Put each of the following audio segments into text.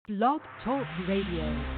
Blog Talk Radio.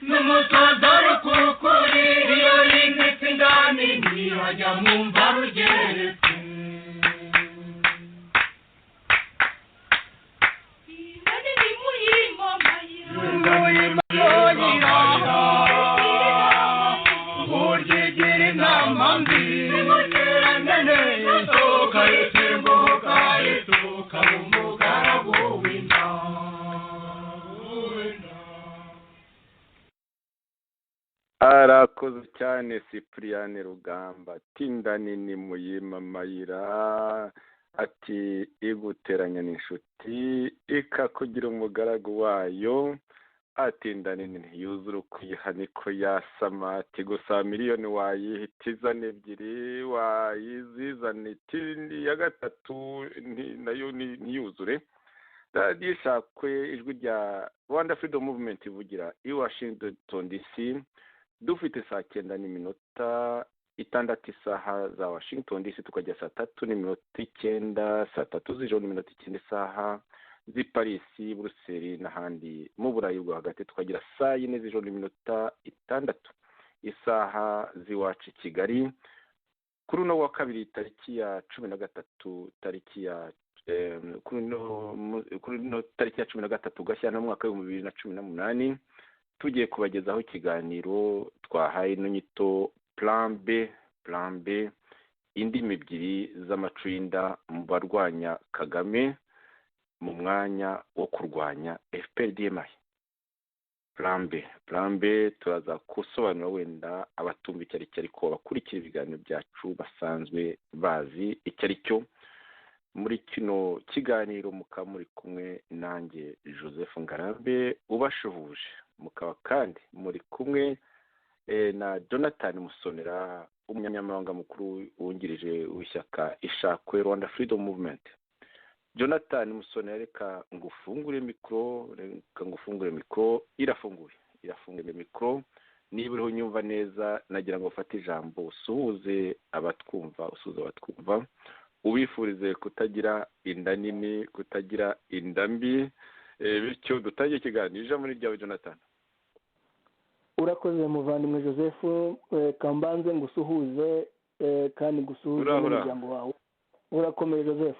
n'umutodoro kukuri iyo yintetse indani ntiyajya mu mva rugeretse arakoze cyane Cyprien Rugamba tinda nini muyima mayira ati iguteranya n'inshuti ikakugira umugaragu wayo atinda nini yuzura kwiha niko yasama ati gusa miliyoni wayihitiza n'ebyiri wayizizana itindi ya gatatu nayo ntiyuzure radiyo ishakwe ijwi rya Rwanda Freedom Movement ivugira i Washington DC dufite saa 9:06 isaha za Washington DC tukajya saa 3:09 saa 3:09 isaha z'i Paris, Bruxelles n'ahandi mu Burayi bwo hagati tukagira saa 4:06 isaha z'iwacu i Kigali kuri uno wa kabiri tariki ya 13 tariki ya 13 Gashyantare mu mwaka wa 2018 tugiye kubagezaho ikiganiro twahaye n'inyito plan B indimi ebyiri z'amacunda mu barwanya Kagame mu mwanya wo kurwanya FPRDMI. Plan B turaza kusobanura wenda abatumva icyo ari cyo ariko bakurikira ibiganiro byacu basanzwe bazi icyo ari cyo. Muri kino kiganiro mukaba muri kumwe nanjye Joseph Ngarambe ubashuhuje, mukaba kandi muri kumwe na Jonathan Musonera umunyamabanga mukuru wungirije w'ishyaka ishakwe Rwanda Freedom Movement. Jonathan Musonera reka ngufungure mikro irafunguye mikro niba uriho nyumva neza nagira ngo ufate ijambo usuhuze abatwumva ubifurize kutagira inda nini kutagira inda mbi bityo dutangiye ikiganiro ijambo ni ryawe Jonathan. Urakoze muvandimwe Joseph kambanze ngusuhuze kandi gusuhuze n'umuryango wawe. Urakomeye Joseph.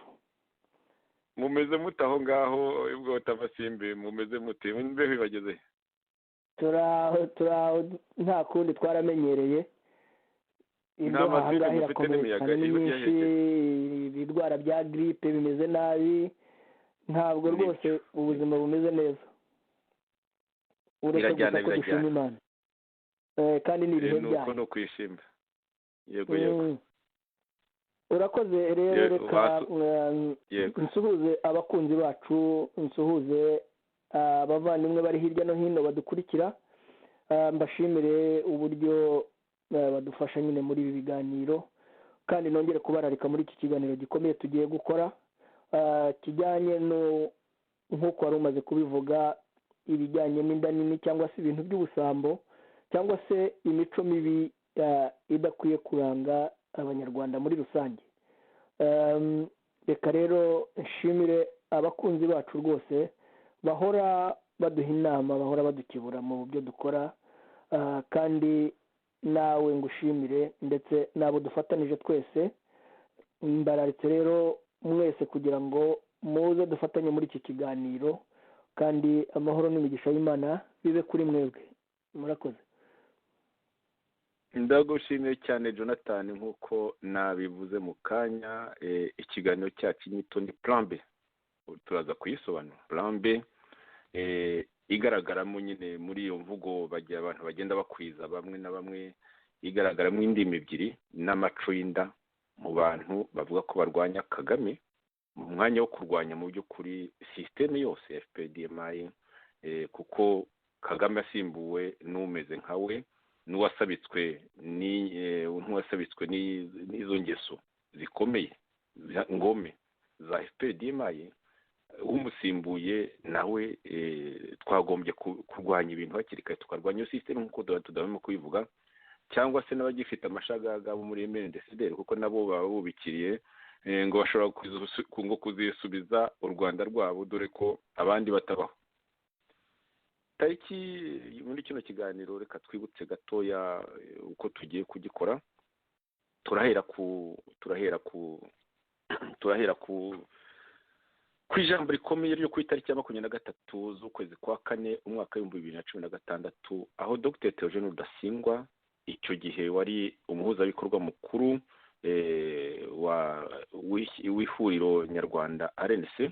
Mumeze mutaho ngaho ibwo tamasimbe mumeze mute mbe bibageze? Turaho nta kundi twaramenyereye. Nta masimbe mufite n'imiyaga ibirwara bya grippe bimeze nabi ntabwo rwose ubuzima bumeze neza. Birajyana kandi ni ibihe byayo nuko no kwishima yego urakoze rero reka nsuhuze abakunzi bacu nsuhuze abavandimwe bari hirya no hino badukurikira mbashimire uburyo badufasha nyine muri ibi biganiro kandi nongere kubararika muri iki kiganiro gikomeye tugiye gukora kijyanye nk'uko wari umaze kubivuga ibijyanye n'inda nini cyangwa se ibintu by'ubusambo cyangwa se imico mibi idakwiye kuranga abanyarwanda muri rusange. Reka rero nshimire abakunzi bacu rwose bahora baduha inama bahora badukebura mu byo dukora kandi nawe ngushimire ndetse n'abo dufatanije twese mbararitse rero mwese kugira ngo muze dufatanye muri iki kiganiro kandi amahoro n'imigisha y'Imana bibe kuri mwebwe. Murakoze. Ndagushimiye cyane Jonathan nk'uko nabivuze mu kanya ikiganiro cyacu nyito ni plan B turaza kuyisobanura. Plan B igaragaramo nyine muri iyo mvugo bagiye abantu bagenda bakwiza bamwe na bamwe igaragaramo indimi ebyiri n'amaco y'inda mu bantu bavuga ko barwanya Kagame mu mwanya wo kurwanya mu by'ukuri systeme yose FPRDMI kuko Kagame asimbuwe n'umeze nkawe n'uwasabitswe n'izo ngeso zikomeye ngome za FPRDMI umusimbuye nawe twagombye kurwanya ibintu hakiri kare tukarwanya iyo systeme nk'uko tudahwema kubivuga cyangwa se n'abagifite amashagaga bo muri MNDCD kuko nabo baba bubikiriye ngo bashobora kuzisubiza u Rwanda rwabo dore ko abandi batabaho. tariki muri kino kiganiro reka twibutse gatoya uko tugiye kugikora. turahera ku ijambo rikomeye ryo ku itariki ya 23 z'ukwezi kwa kane umwaka wa 2016, aho Dr. Theogene Rudasingwa icyo gihe wari umuhuzabikorwa mukuru w'ihuriro nyarwanda RNC.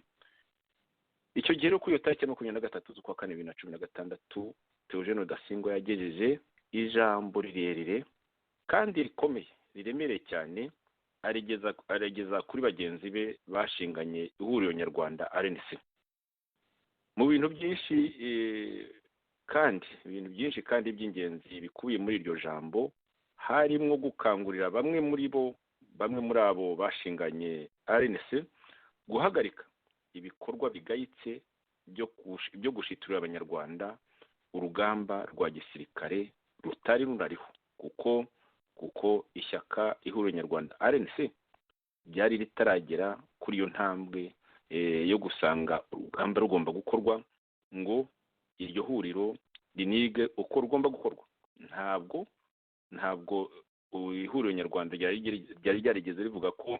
Icyo gihe kuri iyo tariki ya 23 z'ukwa kane 2016, Theogene Rudasingwa yagejeje ijambo rirerire kandi rikomeye riremereye cyane, arigeza kuri bagenzi be bashinganye ihuriro nyarwanda RNC mu bintu byinshi kandi by'ingenzi bikubiye muri iryo jambo. Harimo gukangurira bamwe muri abo bashinganye RNC guhagarika ibikorwa bigayitse byo gushiturira abanyarwanda urugamba rwa gisirikare rutari runariho, kuko ishyaka ihuriro nyarwanda RNC ryari ritaragera kuri iyo ntambwe yo gusanga urugamba rugomba gukorwa ngo iryo huriro rinige uko rugomba gukorwa. Ntabwo ihuriro nyarwanda ryari ryarigeze rivuga ko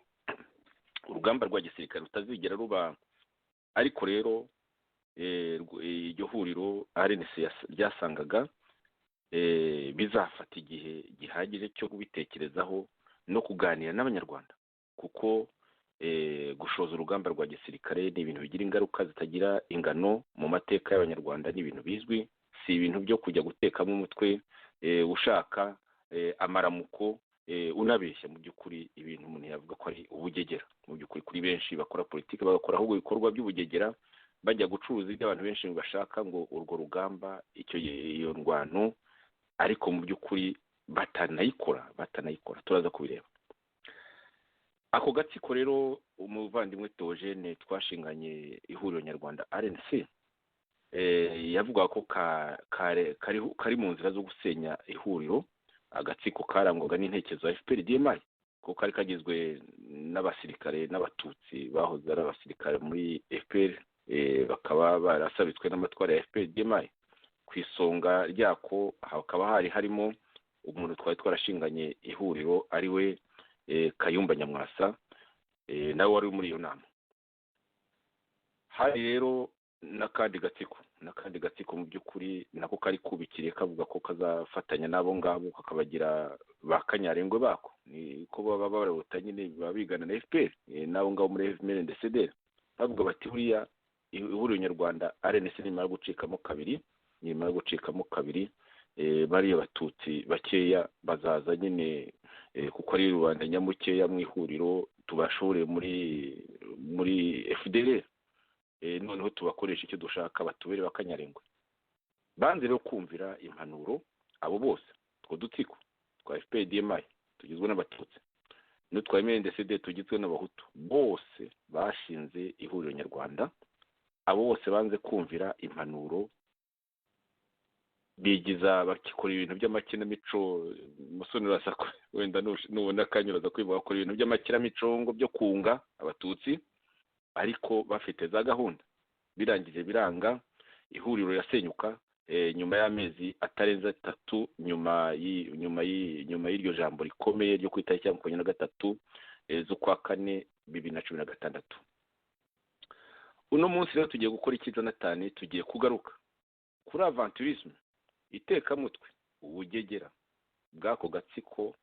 urugamba rwa gisirikare rutazigera ruba, ariko rero iryo huriro RNC ryasangaga bizafata igihe gihagije cyo kubitekerezaho no kuganira n'abanyarwanda, kuko gushoza urugamba rwa gisirikare ni ibintu bigira ingaruka zitagira ingano mu mateka y'abanyarwanda. Ni ibintu bizwi, si ibintu byo kujya gutekamo umutwe ushaka amaramuko unabeshya. Mu by'ukuri ibintu umuntu yavuga ko ari ubugegera. Mu by'ukuri kuri benshi bakora politiki bagakora ahubwo ibikorwa by'ubugegera, bajya gucuruza ibyo abantu benshi bashaka ngo urwo rugamba iyo ndwano, ariko mu by'ukuri batanayikora. Turaza kubireba. Ako gatsiko rero umuvandimwe Theogene twashinganye ihuriro nyarwanda RNC yavuga ko kari mu nzira zo gusenya ihuriro. Agatsiko karangwaga n'intekerezo za FPR-DMI, kuko kari kagizwe n'abasirikare n'abatutsi bahoze ari abasirikare muri FPR, bakaba barasabitswe n'amatwara ya FPR-DMI. Ku isonga ryako hakaba harimo umuntu twari twarashinganye ihuriro ari we Kayumba Nyamwasa, nawe wari muri iyo nama. Hari rero n'akandi gatsiko mu by'ukuri nako kari kubikiriye kavuga ko kazafatanya n'abo ngabo kakabagira ba kanyarengwe bako, niko baba barota nyine babigana na FPR n'abo ngabo muri FML ndetse bavuga bati buriya ihuriro nyarwanda RNC nimara gucikamo kabiri bariya batutsi bakeya bazaza nyine, kuko ari rubanda nyamukeya mu ihuriro, tubashore muri FDL, noneho tubakoresha icyo dushaka, batubere bakanyarengwe. Banze rero kumvira impanuro abo bose, two dutsiko twa FPR-DMI tugizwe n'abatutsi n'utwa MNDCD tugizwe n'abahutu, bose bashinze ihuriro nyarwanda. Abo bose banze kumvira impanuro, bigiza bakikora ibintu by'amakinamico. Musoni urasako wenda nubona kanyuraza kwivuga bakora ibintu by'amakinamico ngo byo kunga abatutsi, ariko bafite za gahunda. Birangije biranga, ihuriro yasenyuka nyuma y'amezi atarenze 3 nyuma y'iryo jambo rikomeye ryo kwita cya 23 z'ukwa kane 2016. Uno munsi rero tugiye gukora iki Jonathan? Tugiye kugaruka kuri aventurisme, itekamutwe, ubugegera bwako gatsiko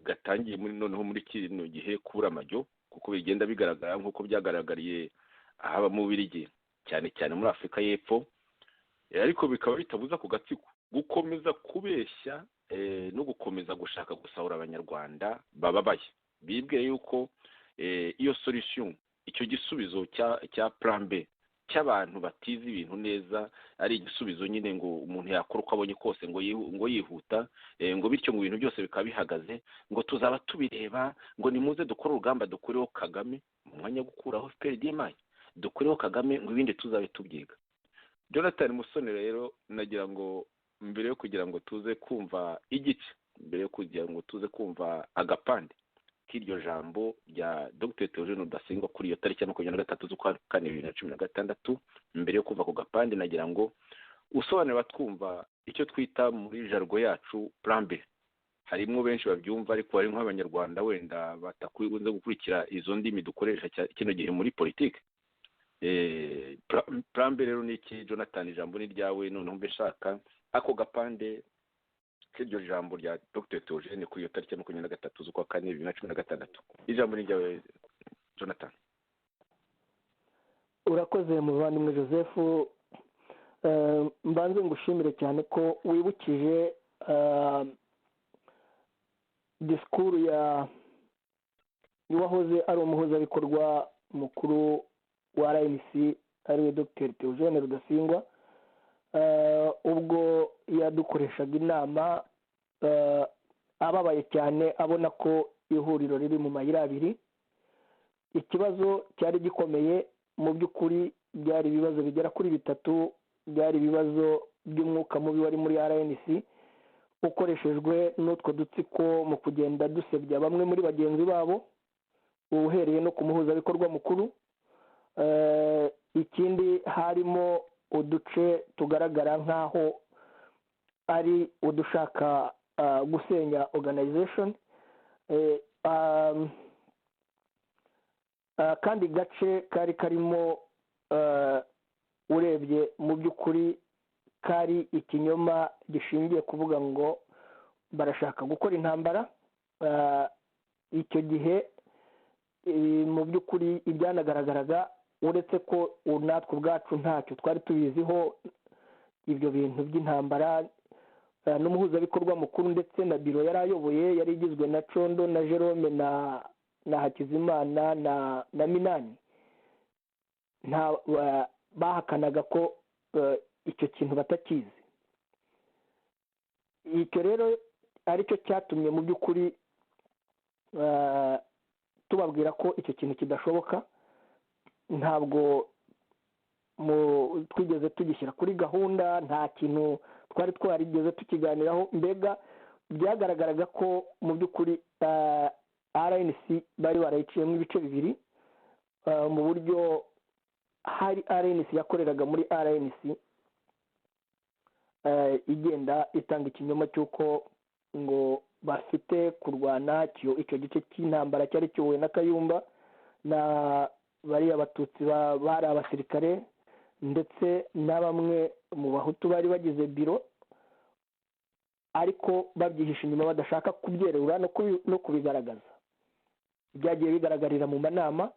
gatangiye muri kino gihe kubura amajyo, kuko bigenda bigaragara nk'uko byagaragariye ahaba mu Bubiligi cyane muri Afurika y'Epfo, ariko bikaba bitabuza ku gatsiko gukomeza kubeshya no gukomeza gushaka gusahura abanyarwanda bababaye. Bibwiye yuko iyo solution, icyo gisubizo cya plan B cy'abantu batize ibintu neza ari igisubizo nyine ngo umuntu yakora uko abonye kose ngo yihuta, ngo bityo mu bintu byose bikaba bihagaze, ngo tuzaba tubireba, ngo nimuze dukora urugamba dukureho Kagame mu mwanya gukuraho FPR-DMI, dukureho Kagame ngo ibindi tuzabe tubyiga. Jonathan Musoni rero nagira ngo mbere yo kugira ngo tuze kumva igice, mbere yo kugira ngo tuze kumva agapande k'iryo jambo rya Dr. Theogene Rudasingwa kuri iyo tariki ya 23 z'ukwa kane 2016, mbere yo kuva ku gapande nagira ngo usobanura twumva icyo twita muri jargo yacu plan B. Harimo benshi babyumva ariko hari nk'abanyarwanda wenda batakunze gukurikira izo ndimi dukoresha kino gihe muri politike. Plan B rero ni iki Jonathan? Ijambo ni ryawe, noneho mbe shaka ako gapande k'iryo jambo rya Dr. Theogene kuri iyo tariki ya 23 z'ukwa kane 2016. Ijambo ni ryawe Jonathan. Urakoze muvandimwe Joseph, mbanze ngushimire cyane ko wibukije disikuru y'uwahoze ari umuhuzabikorwa mukuru wa RNC ariwe Dr. Theogene Rudasingwa, ubwo yadukoreshaga inama ababaye cyane abona ko ihuriro riri mu mayira abiri. Ikibazo cyari gikomeye mu by'ukuri, byari ibibazo bigera kuri bitatu. Byari ibibazo by'umwuka mubi wari muri RNC ukoreshejwe n'utwo dutsiko mu kugenda dusebya bamwe muri bagenzi babo, uhereye no ku muhuzabikorwa mukuru. Ikindi harimo uduce tugaragara nk'aho ari udushaka gusenya organization. Kandi gace kari karimo urebye mu by'ukuri kari ikinyoma gishingiye kuvuga ngo barashaka gukora intambara. Icyo gihe mu by'ukuri ibyanagaragaraga, uretse ko natwe ubwacu ntacyo twari tubiziho ibyo bintu by'intambara, n'umuhuzabikorwa mukuru ndetse na biro yari ayoboye yari igizwe na Condo na Jerome na Hakizimana na Minani. Bahakanaga ko icyo kintu batakizi. Icyo rero aricyo cyatumye mu by'ukuri tubabwira ko icyo kintu kidashoboka. Ntabwo twigeze tugishyira kuri gahunda, nta kintu twari twarigeze tukiganiraho. Mbega byagaragaraga ko mu by'ukuri RNC bari barayiciyemo ibice bibiri, mu buryo hari RNC yakoreraga muri RNC igenda itanga ikinyoma cy'uko ngo bafite kurwana icyo gice cy'intambara cyari kiyobowe na Kayumba na bariya abatutsi bari abasirikare ndetse na bamwe mu bahutu bari bagize biro, ariko babyihisha inyuma badashaka kubyerura no kubigaragaza. Byagiye bigaragarira mu manama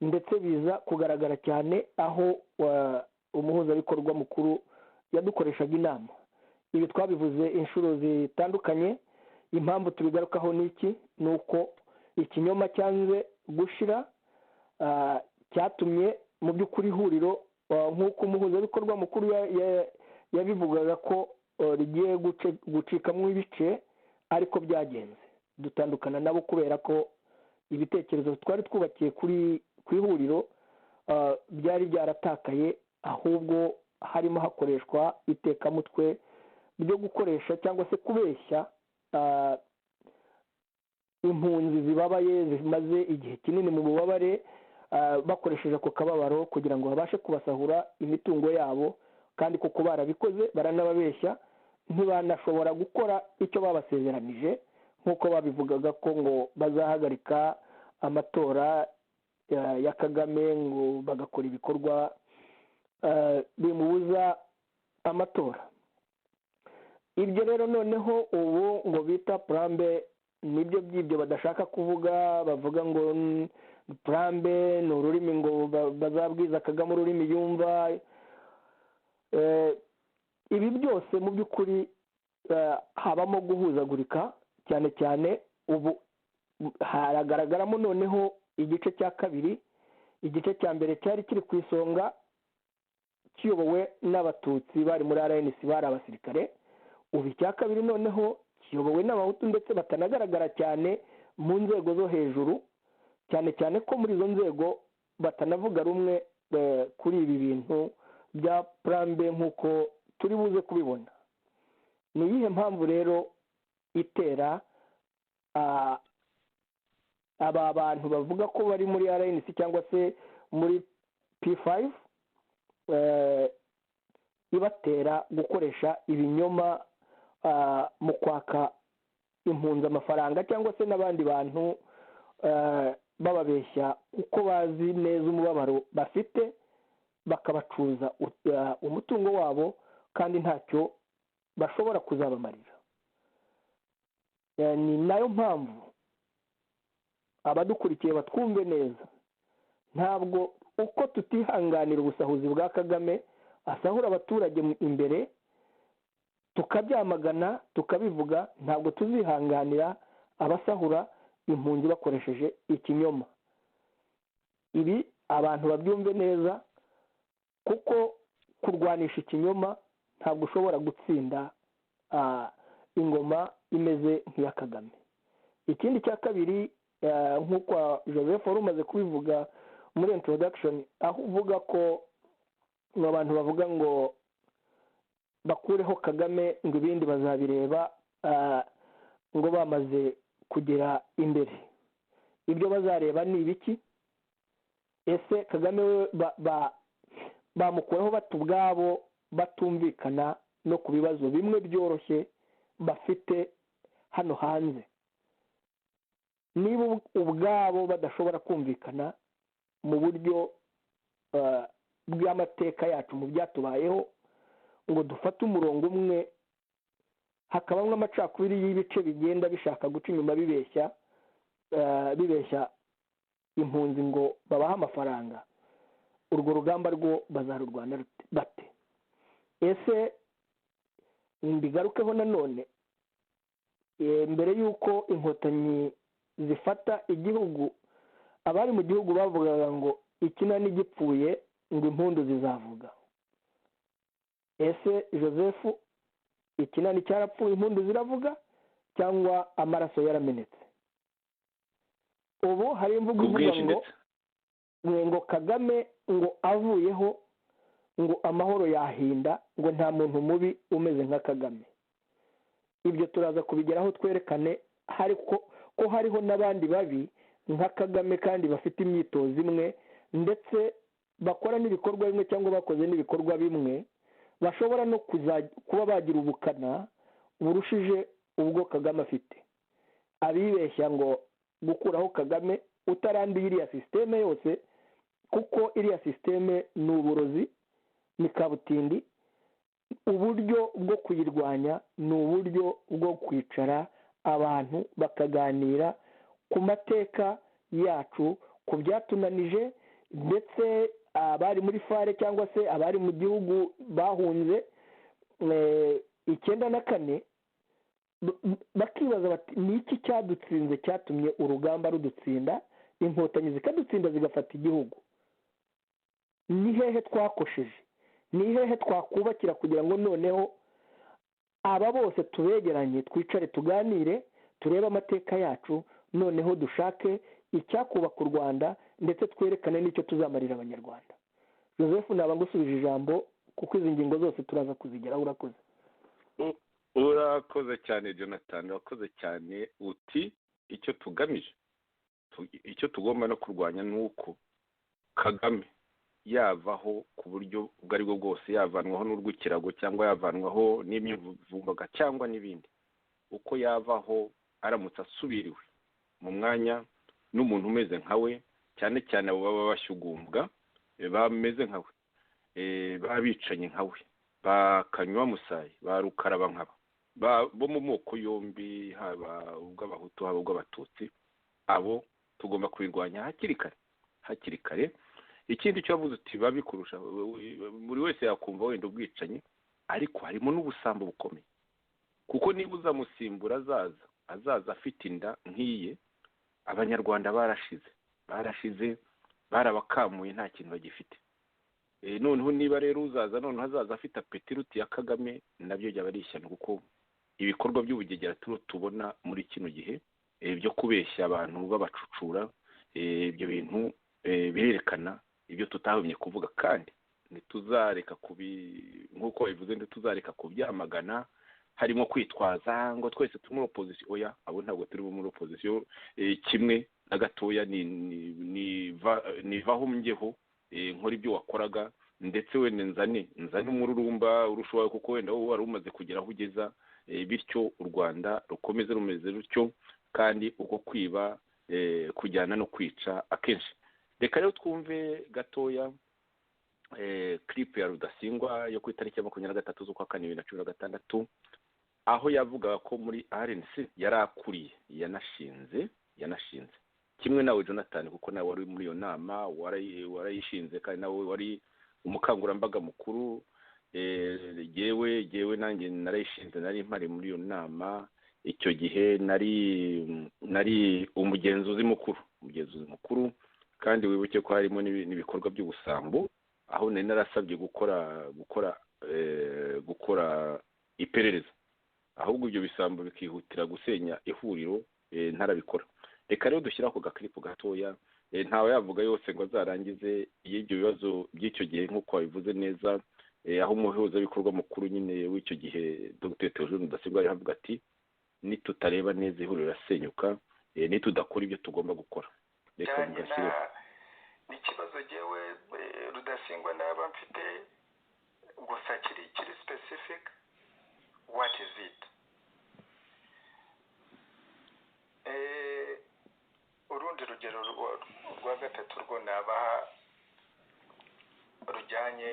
ndetse biza kugaragara cyane aho umuhuzabikorwa mukuru yadukoreshaga inama. Ibi twabivuze inshuro zitandukanye. Impamvu tubigarukaho n'iki ni uko ikinyoma cyanze gushira, cyatumye mu by'ukuri ihuriro nk'uko umuhuzabikorwa mukuru yabivugaga ko rigiye gucikamo ibice, ariko byagenze. Dutandukana nabo kubera ko ibitekerezo twari twubakiye ku ihuriro byari byaratakaye, ahubwo harimo hakoreshwa itekamutwe ryo gukoresha cyangwa se kubeshya impunzi zibabaye zimaze igihe kinini mu bubabare, bakoresheje ako kababaro kugira ngo babashe kubasahura imitungo yabo, kandi kuko barabikoze baranababeshya. Ntibanashobora gukora icyo babasezeranije nk'uko babivugaga ko ngo bazahagarika amatora ya Kagame, ngo bagakora ibikorwa bimubuza amatora. Ibyo rero noneho ubu ngo bita plan B, nibyo by'ibyo badashaka kuvuga. Bavuga ngo plan B ni ururimi ngo bazabwiza Kagame ururimi yumva. Ibi byose mu by'ukuri habamo guhuzagurika cyane cyane. Ubu haragaragaramo noneho igice cya kabiri. Igice cya mbere cyari kiri ku isonga kiyobowe n'abatutsi bari muri RNC bari abasirikare. Ubu icya kabiri noneho kiyobowe n'abahutu ndetse batanagaragara cyane mu nzego zo hejuru, cyane cyane ko muri izo nzego batanavuga rumwe kuri ibi bintu bya plan B nk'uko turi buze kubibona. Ni iyihe mpamvu rero itera aba bantu bavuga ko bari muri RNC cyangwa se muri P5 ibatera gukoresha ibinyoma mu kwaka impunzi amafaranga cyangwa se n'abandi bantu bababeshya kuko bazi neza umubabaro bafite bakabacuza umutungo wabo kandi ntacyo bashobora kuzabamarira. Ni nayo mpamvu abadukurikiye batwumve neza, ntabwo uko tutihanganira ubusahuzi bwa Kagame asahura abaturage imbere tukabyamagana tukabivuga, ntabwo tuzihanganira abasahura impunzi bakoresheje ikinyoma. Ibi abantu babyumve neza, kuko kurwanisha ikinyoma ntabwo ushobora gutsinda ingoma imeze nk'iya Kagame. Ikindi cya kabiri, nk'uko Joseph wari umaze kubivuga muri introduction, aho uvuga ko abantu bavuga ngo bakureho Kagame ngo ibindi bazabireba ngo bamaze kugera imbere. Ibyo bazareba ni ibiki? Ese Kagame we bamukuraho bata ubwabo batumvikana no ku bibazo bimwe byoroshye bafite hano hanze? Niba ubwabo badashobora kumvikana mu buryo bw'amateka yacu mu byatubayeho ngo dufate umurongo umwe, hakabamo amacakubiri y'ibice bigenda bishaka guca inyuma bibeshya impunzi ngo babahe amafaranga, urwo rugamba rwo bazarurwana bate? Ese mbigarukeho nanone, mbere y'uko inkotanyi zifata igihugu, abari mu gihugu bavugaga ngo ikinani gipfuye ngo impundu zizavuga. Ese Joseph, ikinani cyarapfuye impundu ziravuga cyangwa amaraso yaramenetse? Ubu hari imvugo ivuga ngo Kagame ngo avuyeho ngo amahoro yahinda, ngo nta muntu mubi umeze nka Kagame. Ibyo turaza kubigeraho twerekane ko hariho n'abandi babi nka Kagame kandi bafite imyitozo imwe ndetse bakora n'ibikorwa bimwe cyangwa bakoze n'ibikorwa bimwe, bashobora no kuba bagira ubukana burushije ubwo Kagame afite. Abibeshya ngo gukuraho Kagame utaranduye iriya sisiteme yose, kuko iriya sisiteme ni uburozi, ni kabutindi. Uburyo bwo kuyirwanya ni uburyo bwo kwicara abantu bakaganira ku mateka yacu, ku byatunanije, ndetse abari muri fare cyangwa se abari mu gihugu bahunze 94 bakibaza bati ni iki cyadutsinze cyatumye urugamba rudutsinda, inkotanyi zikadutsinda zigafata igihugu? Ni hehe twakosheje? Ni hehe twakubakira kugira ngo noneho aba bose tubegeranye, twicare tuganire, turebe amateka yacu, noneho dushake icyakubaka u Rwanda ndetse twerekane n'icyo tuzamarira abanyarwanda. Joseph, naba ngusubije ijambo kuko izi ngingo zose turaza kuzigeraho. Urakoze. Urakoze cyane Jonathan, urakoze cyane. Uti icyo tugamije, icyo tugomba no kurwanya ni uko Kagame yavaho ku buryo ubwo ari bwo bwose, yavanwaho n'urw'ikirago cyangwa yavanwaho n'imyivumbaga cyangwa n'ibindi, uko yavaho aramutse asubiriwe mu mwanya n'umuntu umeze nkawe, cyane cyane abo baba bashyugumbwa, bameze nkawe, babicanye nkawe, bakanywa musayi, barukaraba nkaba, bo mu moko yombi, haba ubw'abahutu haba ubw'abatutsi. Abo tugomba kubirwanya hakiri kare. Ikindi cyo bavuze uti babikurusha, buri wese yakumva wenda ubwicanyi, ariko harimo n'ubusambo bukomeye, kuko niba uzamusimbura azaza afite inda nk'iye, abanyarwanda barashize barabakamuye, nta kintu bagifite. Noneho niba rero uzaza noneho hazaza afite apetiruti ya Kagame, nabyo byaba ari ishyano, kuko ibikorwa by'ubugegera tubona muri kino gihe byo kubeshya abantu babacucura, ibyo bintu birerekana ibyo tutahumye kuvuga, kandi ntituzareka nk'uko bivuze, ntituzareka kubyamagana. Harimo kwitwaza ngo twese turi muri opozisiyo. Oya, abo ntabwo turi muri opozisiyo kimwe na gatoya. nivaho njyeho nkora ibyo wakoraga, ndetse wenda nzane umururumba urushaho, kuko wenda wowe wari umaze kugera aho ugeza, bityo u Rwanda rukomeze rumeze rutyo, kandi uko kwiba kujyana no kwica akenshi. Reka rero twumve gatoya clip ya Rudasingwa yo ku itariki ya 23 z'ukwa kane 2016, aho yavugaga ko muri RNC yari akuriye yanashinze kimwe nawe Jonathan, kuko nawe wari muri iyo nama, warayishinze kandi nawe wari umukangurambaga mukuru. Jewe nanjye narayishinze, nari mpari muri iyo nama. Icyo gihe nari umugenzuzi mukuru, kandi wibuke ko harimo n'ibikorwa by'ubusambo, aho nari narasabye gukora iperereza, ahubwo ibyo bisambo bikihutira gusenya ihuriro, ntarabikora. Reka rero dushyira ako gaklipu gatoya, ntawe yavuga yose ngo azarangize y'ibyo bibazo by'icyo gihe nk'uko wabivuze neza, aho umuhuzabikorwa mukuru nyine w'icyo gihe Dr. Theogene Rudasingwa yavuga ati nitutareba neza ihuriro rirasenyuka, nitudakora ibyo tugomba gukora. Reka mugashyire n'ikibazo jewe Rudasingwa naba mfite gusa kiri specific, what is it? Urundi rugero rwa gatatu rwo nabaha rujyanye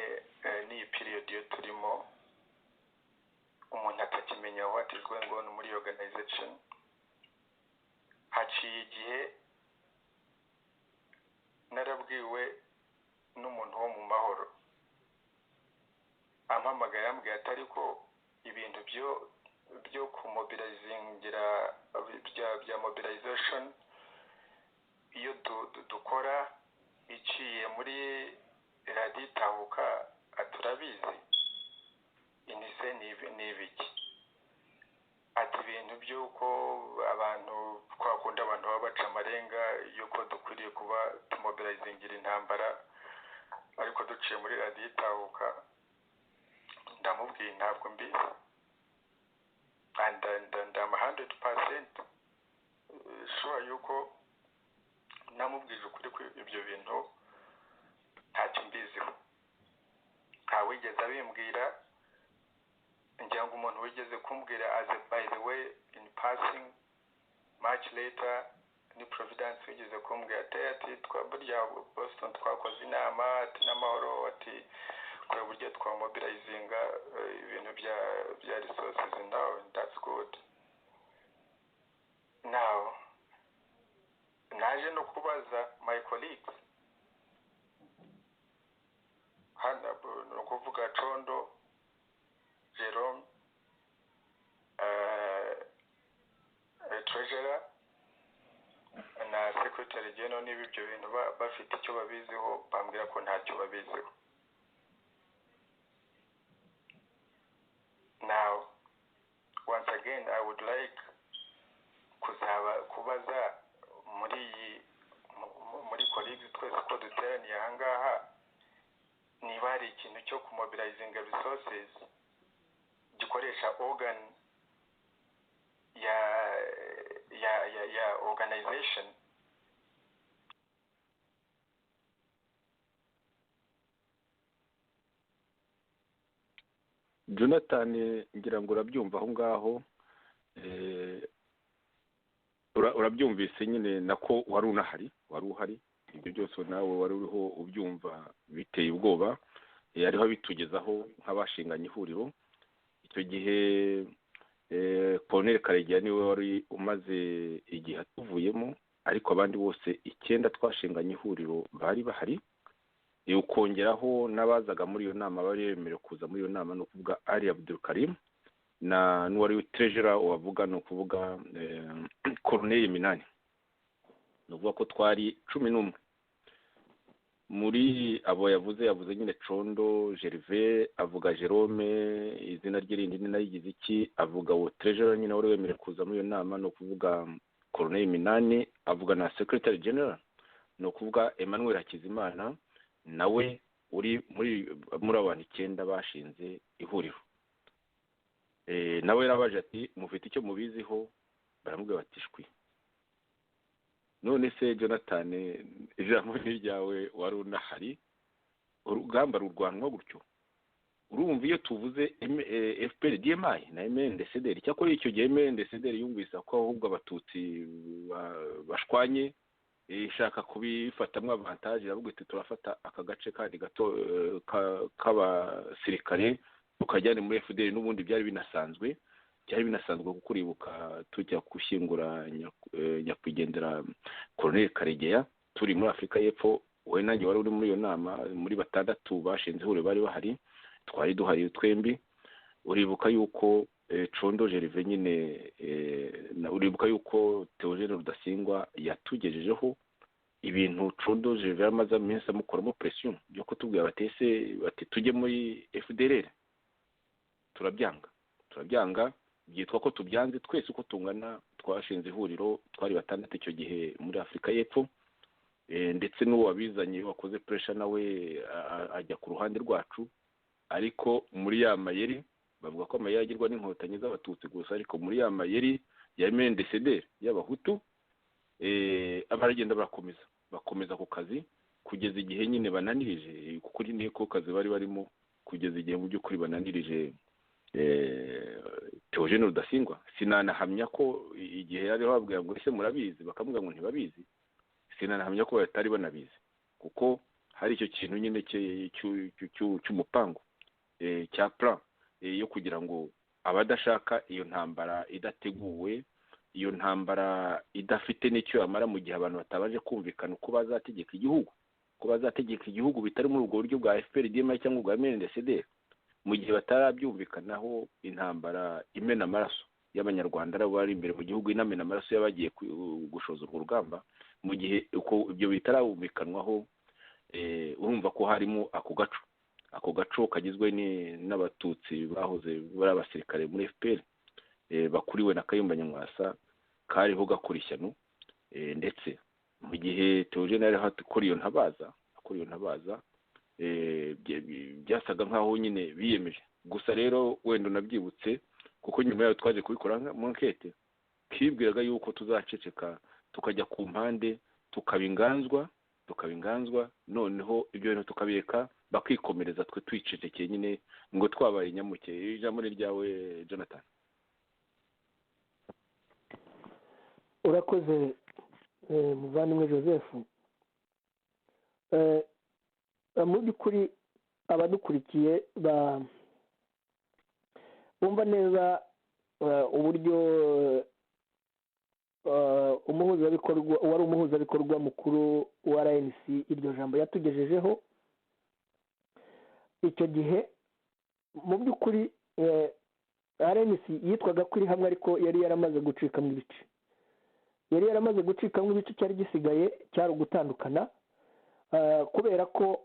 n'iyi period yo turimo, umuntu atakimenya what is going on muri organization. Haciye igihe narabwiwe n'umuntu wo mu mahoro, ampamagaye yambwiye ati ariko ibintu byo kumobilizingira bya mobilization iyo dukora iciye muri radiyo Itahuka turabizi, inise n'ibiki. Ati ibintu by'uko abantu twakunda abantu baba baca amarenga y'uko dukwiriye kuba tumobilizingira intambara, ariko duciye muri radiyo Itahuka. Ndamubwiye ntabwo mbizi, and I'm 100% sure yuko namubwije ukuri ko ibyo bintu ntacyo mbiziho. Ntawigeze abimbwira, ngira ngo umuntu wigeze kumbwira as a by the way in passing much later ni Providence wigeze kumbwira ati burya Boston twakoze inama ati n'amahoro, ati kora burya twamobilizinga ibintu bya resources. Now that's good. Now naje no kubaza my colleagues hano, no kuvuga Condo, Jerome, treasurer na secretary general, niba ibyo bintu bafite icyo babiziho, bambwira ko ntacyo babiziho. Now once again I would like kubaza muri colleagues twese ko duteraniye ahangaha, niba hari ikintu cyo kumobilizinga resources gikoresha organ ya organization. Jonathan, ngira ngo urabyumva aho ngaho, urabyumvise nyine nako wari uhari, ibyo byose nawe wari uriho ubyumva biteye ubwoba, ariho bitugezaho nk'abashinganye ihuriro. Icyo gihe Colonel Karegeya niwe wari umaze igihe atuvuyemo, ariko abandi bose 9 twashinganye ihuriro bari bahari. Ukongeraho n'abazaga muri iyo nama bari bemerewe kuza muri iyo nama, no kuvuga Ali Abdul Karim na n'uwari treasurer wavuga, no kuvuga Corneille Minani. No kuvuga ko twari 11 muri abo yavuze nyine Condo, Gervais, avuga Jerome, izina ry'irindi nayigize iki, avuga wo treasurer nyine wari wemerewe kuza muri iyo nama, no kuvuga Corneille Minani, avuga na secretary general, no kuvuga Emmanuel Hakizimana, nawe uri muri abantu 9 bashinze ihuriro. Nawe yarabaje ati mufite icyo mubiziho, baramubwira bati shwi. None se Jonathan, ijambo ryawe wari unahari, urugamba rurwanwa gutyo. Urumva iyo tuvuze FPR DMI na MNDCDR, cyakora icyo gihe MNDCDR yumvise ko ahubwo abatutsi bashwanye, ishaka kubifatamwe avantage, yavuga iti turafata aka gace kandi gato k'abasirikare tukajyane muri FDR. N'ubundi byari binasanzwe kuko uribuka tujya gushyingura nyakwigendera Colonel Karegeya turi muri Afurika y'Epfo, we nanjye wari uri muri iyo nama, muri 6 bashinze ihuriro bari bahari, twari duhari twembi. Uribuka yuko Condo Gervais nyine uribuka yuko Theogene Rudasingwa yatugejejeho ibintu Condo Gervais amaze iminsi amukoramo pression yo kutubwira bati tujye muri FDLR. Turabyanga byitwa ko tubyanze twese uko tungana. Twashinze ihuriro twari 6 icyo gihe muri Afurika y'Epfo, ndetse n'uwo wabizanye wakoze pressure nawe ajya ku ruhande rwacu. Ariko muri ya mayeri bavuga ko amayeri agirwa n'inkotanyi z'abatutsi gusa, ariko muri ya mayeri ya MNDCDR y'abahutu abaragenda bakomeza ku kazi kugeza igihe nyine bananirije, kuko niko kazi bari barimo kugeza igihe mu by'ukuri bananirije Theogene Rudasingwa. Sinanahamya ko igihe yari babwira ngo ese murabizi, bakavuga ngo ntibabizi. Sinanahamya ko batari banabizi, kuko hari icyo kintu nyine cy'umupango cya plan yo kugira ngo abadashaka iyo ntambara idateguwe, iyo ntambara idafite n'icyo yamara mu gihe abantu batabaje kumvikana uko bazategeka igihugu, bitari muri ubwo buryo bwa FPR-DMI cyangwa bwa MNDCDR, mu gihe batarabyumvikanaho intambara imena amaraso y'abanyarwanda bari imbere mu gihugu, inamena amaraso y'abagiye gushoza urwo rugamba. Mu gihe uko ibyo bitarabumvikanwaho, urumva ko harimo ako gaco kagizwe n'abatutsi bahoze bari abasirikare muri FPR, bakuriwe na Kayumba Nyamwasa, kariho gakora ishyano. Ndetse mu gihe Theogene yari akora iyo ntabaza, byasaga nkaho nyine biyemeje. Gusa rero wenda nabyibutse kuko nyuma yaho twaje kubikora mu nkete, twibwiraga yuko tuzaceceka tukajya ku mpande tukabinganzwa, noneho ibyo bintu tukabireka bakikomereza, twe twicecekeye nyine ngo twabaye nyamuke. Ijambo ni ryawe Jonathan. Urakoze muvandimwe Joseph. Mu by'ukuri abadukurikiye bumva neza uburyo umuhuzabikorwa mukuru wa RNC iryo jambo yatugejejeho icyo gihe. Mu by'ukuri RNC yitwaga ko iri hamwe, ariko yari yaramaze gucikamo ibice. Cyari gisigaye cyari ugutandukana, kubera ko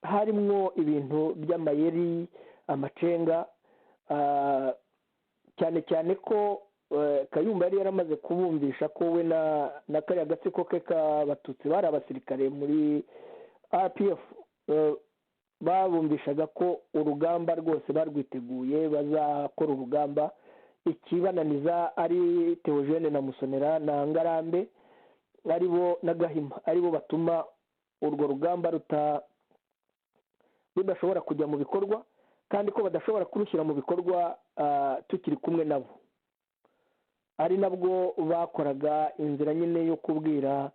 harimwo ibintu by'amayeri, amacenga, cyane cyane ko Kayumba yari yaramaze kubumvisha ko we na kariya gatsiko ke k'abatutsi bari abasirikare muri RPF, babumvishaga ko urugamba rwose barwiteguye, bazakora urugamba. Ikibananiza ari Theogene na Musonera na Ngarambe aribo na Gahima, aribo batuma urwo rugamba rudashobora kujya mu bikorwa, kandi ko badashobora kurushyira mu bikorwa tukiri kumwe nabo. Ari nabwo bakoraga inzira nyine yo kubwira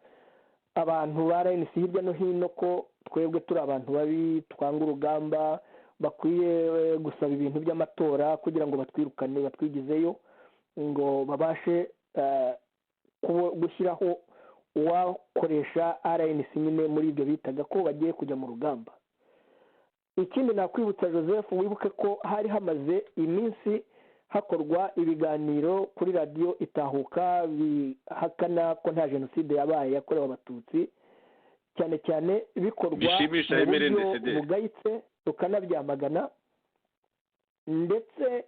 abantu ba RNC hirya no hino ko twebwe turi abantu babi, twanga urugamba, bakwiye gusaba ibintu by'amatora kugira ngo batwirukane, batwigizeyo, ngo babashe gushyiraho uwakoresha RNC nyine muri ibyo bitaga ko bagiye kujya mu rugamba. Ikindi nakwibutsa Joseph, wibuke ko hari hamaze iminsi hakorwa ibiganiro kuri radiyo Itahuka bihakana ko nta jenoside yabaye yakorewe abatutsi, cyane cyane bikorwa mu buryo bugayitse tukanabyamagana, ndetse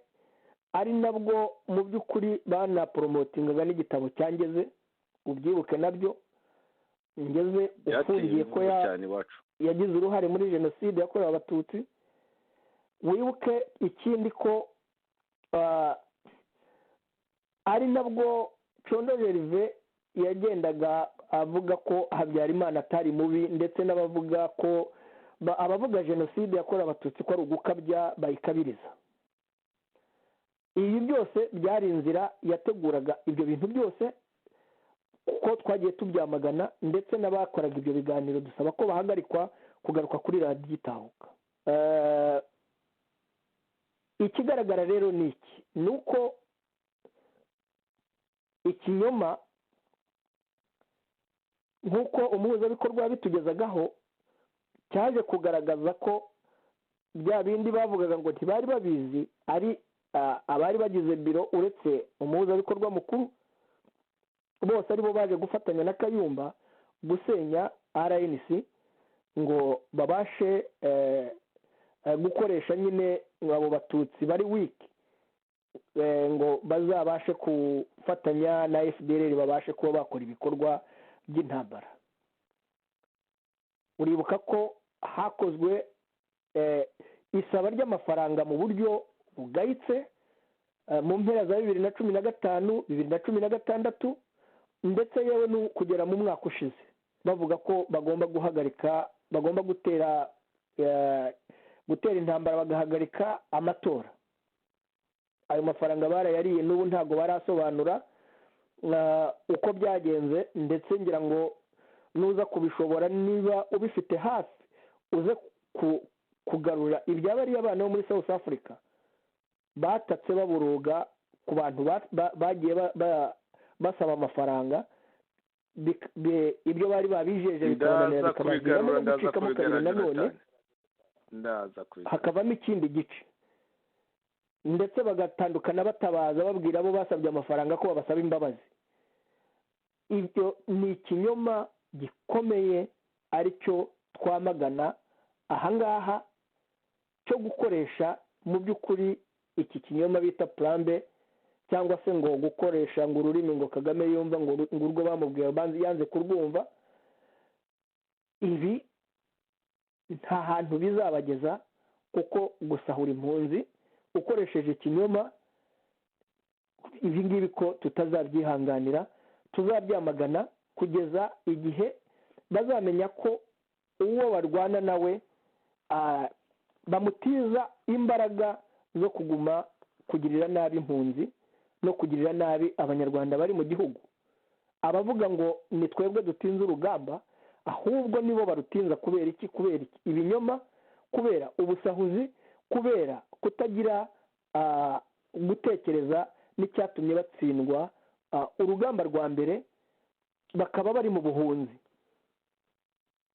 ari nabwo mu by'ukuri banaporomotingaga n'igitabo cyangeze, ubyibuke nabyo. Ngeze ufungiye ko yagize uruhare muri jenoside yakorewe abatutsi. Wibuke ikindi ko ari nabwo Condo Gervais yagendaga avuga ko Habyarimana atari mubi, ndetse n'abavuga ko abavuga jenoside yakorewe abatutsi ko ari ugukabya bayikabiriza. Ibi byose byari inzira yateguraga ibyo bintu byose, kuko twagiye tubyamagana, ndetse n'abakoraga ibyo biganiro dusaba ko bahagarikwa kugaruka kuri radiyo itahuka. Ikigaragara rero ni iki, ni uko ikinyoma nk'uko umuhuzabikorwa yabitugezagaho cyaje kugaragaza ko bya bindi bavugaga ngo ntibari babizi ari abari bagize biro uretse umuhuzabikorwa mukuru, bose aribo baje gufatanya na Kayumba gusenya RNC ngo babashe gukoresha nyine abo batutsi bari wiki, ngo bazabashe gufatanya na FDLR babashe kuba bakora ibikorwa by'intambara. Uribuka ko hakozwe isaba ry'amafaranga mu buryo bugayitse mu mpera za 2015, 2016 ndetse yewe no kugera mu mwaka ushize, bavuga ko bagomba guhagarika, bagomba gutera intambara, bagahagarika amatora. Ayo mafaranga barayariye, n'ubu ntabwo barasobanura uko byagenze, ndetse ngira ngo nuza kubishobora, niba ubifite hafi uze kugarura ibyabariye abana bo muri South Africa batatse baburuga ku bantu bagiye basaba amafaranga, ibyo bari babijeje bikabananira, bikabaviramo gucikamo kabiri nanone hakavamo ikindi gice, ndetse bagatandukana batabaza babwira abo basabye amafaranga ko babasaba imbabazi. Ibyo ni ikinyoma gikomeye aricyo twamagana ahangaha, cyo gukoresha mu by'ukuri iki kinyoma bita plan B, cyangwa se ngo gukoresha ngo ururimi ngo Kagame yumva ngo urwo bamubwiye yanze kurwumva. Ibi nta hantu bizabageza, kuko gusahura impunzi ukoresheje ikinyoma, ibi ngibi ko tutazabyihanganira, tuzabyamagana kugeza igihe bazamenya ko uwo barwana nawe bamutiza imbaraga zo kuguma kugirira nabi impunzi no kugirira nabi abanyarwanda bari mu gihugu. Abavuga ngo ni twebwe dutinze urugamba, ahubwo nibo barutinza. Kubera iki? Kubera ibinyoma, kubera ubusahuzi, kubera kutagira gutekereza n'icyatumye batsindwa urugamba rwa mbere, bakaba bari mu buhunzi.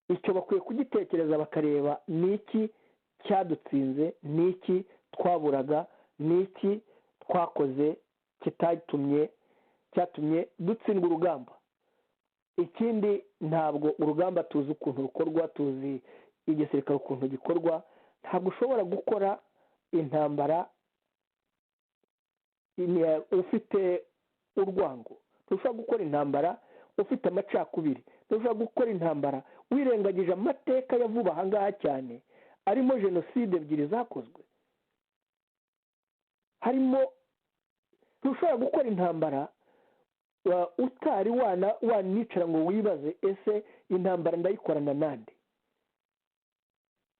Icyo bakwiye kugitekereza bakareba ni iki cyadutsinze, ni iki twaburaga, ni iki twakoze cyatumye dutsindwa urugamba. Ikindi, ntabwo urugamba tuzi ukuntu rukorwa, tuzi igisirikare ukuntu gikorwa. Ntabwo ushobora gukora intambara ufite urwango, ntushobora gukora intambara ufite amacakubiri, ntushobora gukora intambara wirengagije amateka ya vuba ahangaha cyane, arimo jenoside ebyiri zakozwe, harimo. Ntushobora gukora intambara utari wanicara ngo wibaze, ese intambara ndayikorana nande?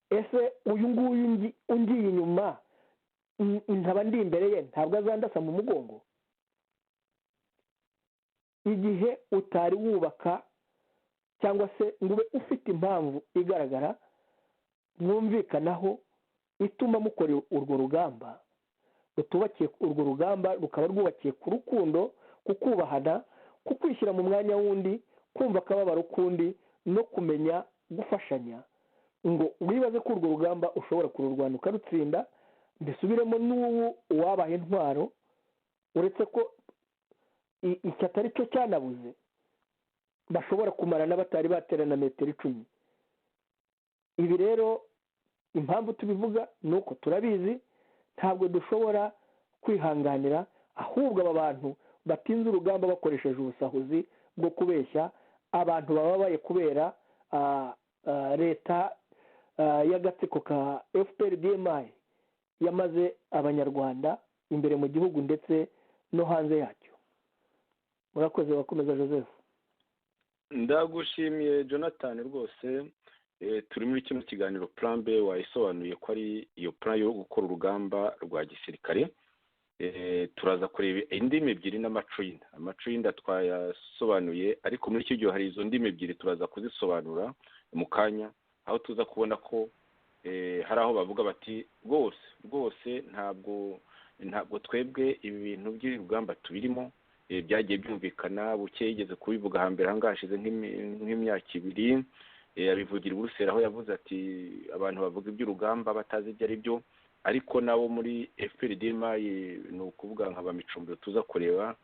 Ese uyu nguyu ungiye inyuma nkaba ndi imbere ye, ntabwo azandasa mu mugongo? Igihe utari wubaka cyangwa se ngo ube ufite impamvu igaragara mwumvikanaho ituma mukora urwo rugamba, rutubakiye urwo rugamba rukaba rwubakiye ku rukundo, ku kubahana, ku kwishyira mu mwanya wundi, kumva akababaro k'undi, no kumenya gufashanya, ngo wibaze ko urwo rugamba ushobora kururwana ukarutsinda. Mbisubiremo, n'ubu uwabaha intwaro, uretse ko iki atari cyo cyanabuze, bashobora kumarana batari baterana metero 10. Ibi rero impamvu tubivuga ni uko turabizi, ntabwo dushobora kwihanganira, ahubwo aba bantu batinze urugamba bakoresheje ubusahuzi bwo kubeshya abantu bababaye kubera leta y'agatsiko ka FPR-DMI yamaze abanyarwanda imbere mu gihugu ndetse no hanze yacyo. Murakoze. Bakomeza Joseph. Ndagushimiye Jonathan rwose. turi muri kino kiganiro plan B wayisobanuye ko ari iyo plan yo gukora urugamba rwa gisirikare. Turaza kureba indimi ebyiri n'amaco y'inda. Amaco y'inda twayasobanuye, ariko muri icyo gihe hari izo ndimi ebyiri turaza kuzisobanura mu kanya, aho tuza kubona ko hari aho bavuga bati rwose ntabwo twebwe ibi bintu by'urugamba tubirimo. Byagiye byumvikana, buke yigeze kubivuga hambere ahangaha hashize nk'imyaka ibiri, abivugira i Buruseli aho yavuze ati abantu bavuga iby'urugamba batazi ibyo ari byo, ariko nabo muri FPRDMA ni ukuvuga nka bamicumbiro tuza kureba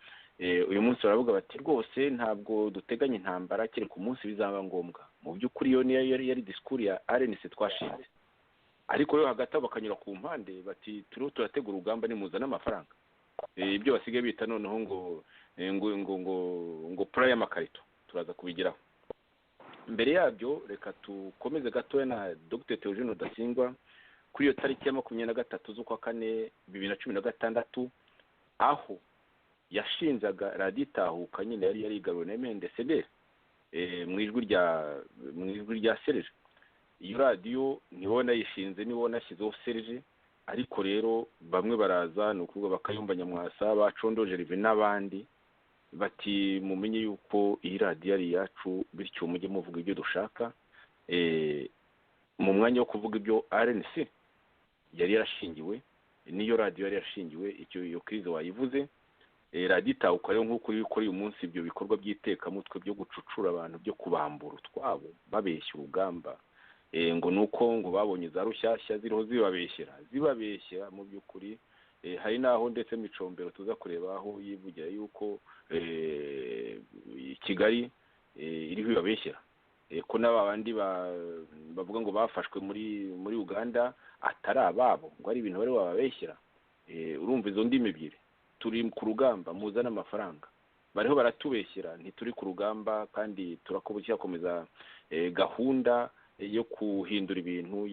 uyu munsi baravuga bati rwose ntabwo duteganya intambara kereka umunsi bizaba ngombwa. Mu by'ukuri iyo yari disikuru ya RNC twashinze, ariko rero hagati aho bakanyura ku mpande bati turiho turategura urugamba nimuzana amafaranga. Ibyo basigaye bita noneho ngo pura y'amakarito turaza kubigiraho. Mbere yabyo reka tukomeze gatoya na Dr. Theogene Rudasingwa kuri iyo tariki ya 23 z'ukwa kane 2016, aho yashinzaga radiyo Itahuka, nyine yari yarigaruwe na MNDCD mu ijwi rya Serge. Iyo radiyo niho nayishinze, niho nashyizeho Serge, ariko rero bamwe baraza ni ukuvuga Bakayumba Nyamwasa, Bacondo Gervais n'abandi bati mumenye yuko iyi radiyo ari yacu, bityo mujye muvuga ibyo dushaka. Mu mwanya wo kuvuga ibyo RNC yari yarashingiwe, niyo radiyo yari yarashingiwe, iyo krize wayivuze. Radiyo Itahuka rero nk'uko ikora uyu munsi ibyo bikorwa by'itekamutwe byo gucucura abantu, byo kubambura utwabo babeshya urugamba, ngo nuko ngo babonye za rushyashya ziriho zibabeshyera mu by'ukuri. Hari naho ndetse Micombero tuza kureba aho yivugira yuko Kigali iriho ibabeshyera, ko n'abandi bavuga ngo bafashwe muri Uganda atari ababo, ngo ari ibintu bari bababeshyera. Urumva izo ndimi ebyiri, turi ku rugamba muzana amafaranga, bariho baratubeshyera, ntituri ku rugamba kandi turakomeza gahunda yo guhindura ibintu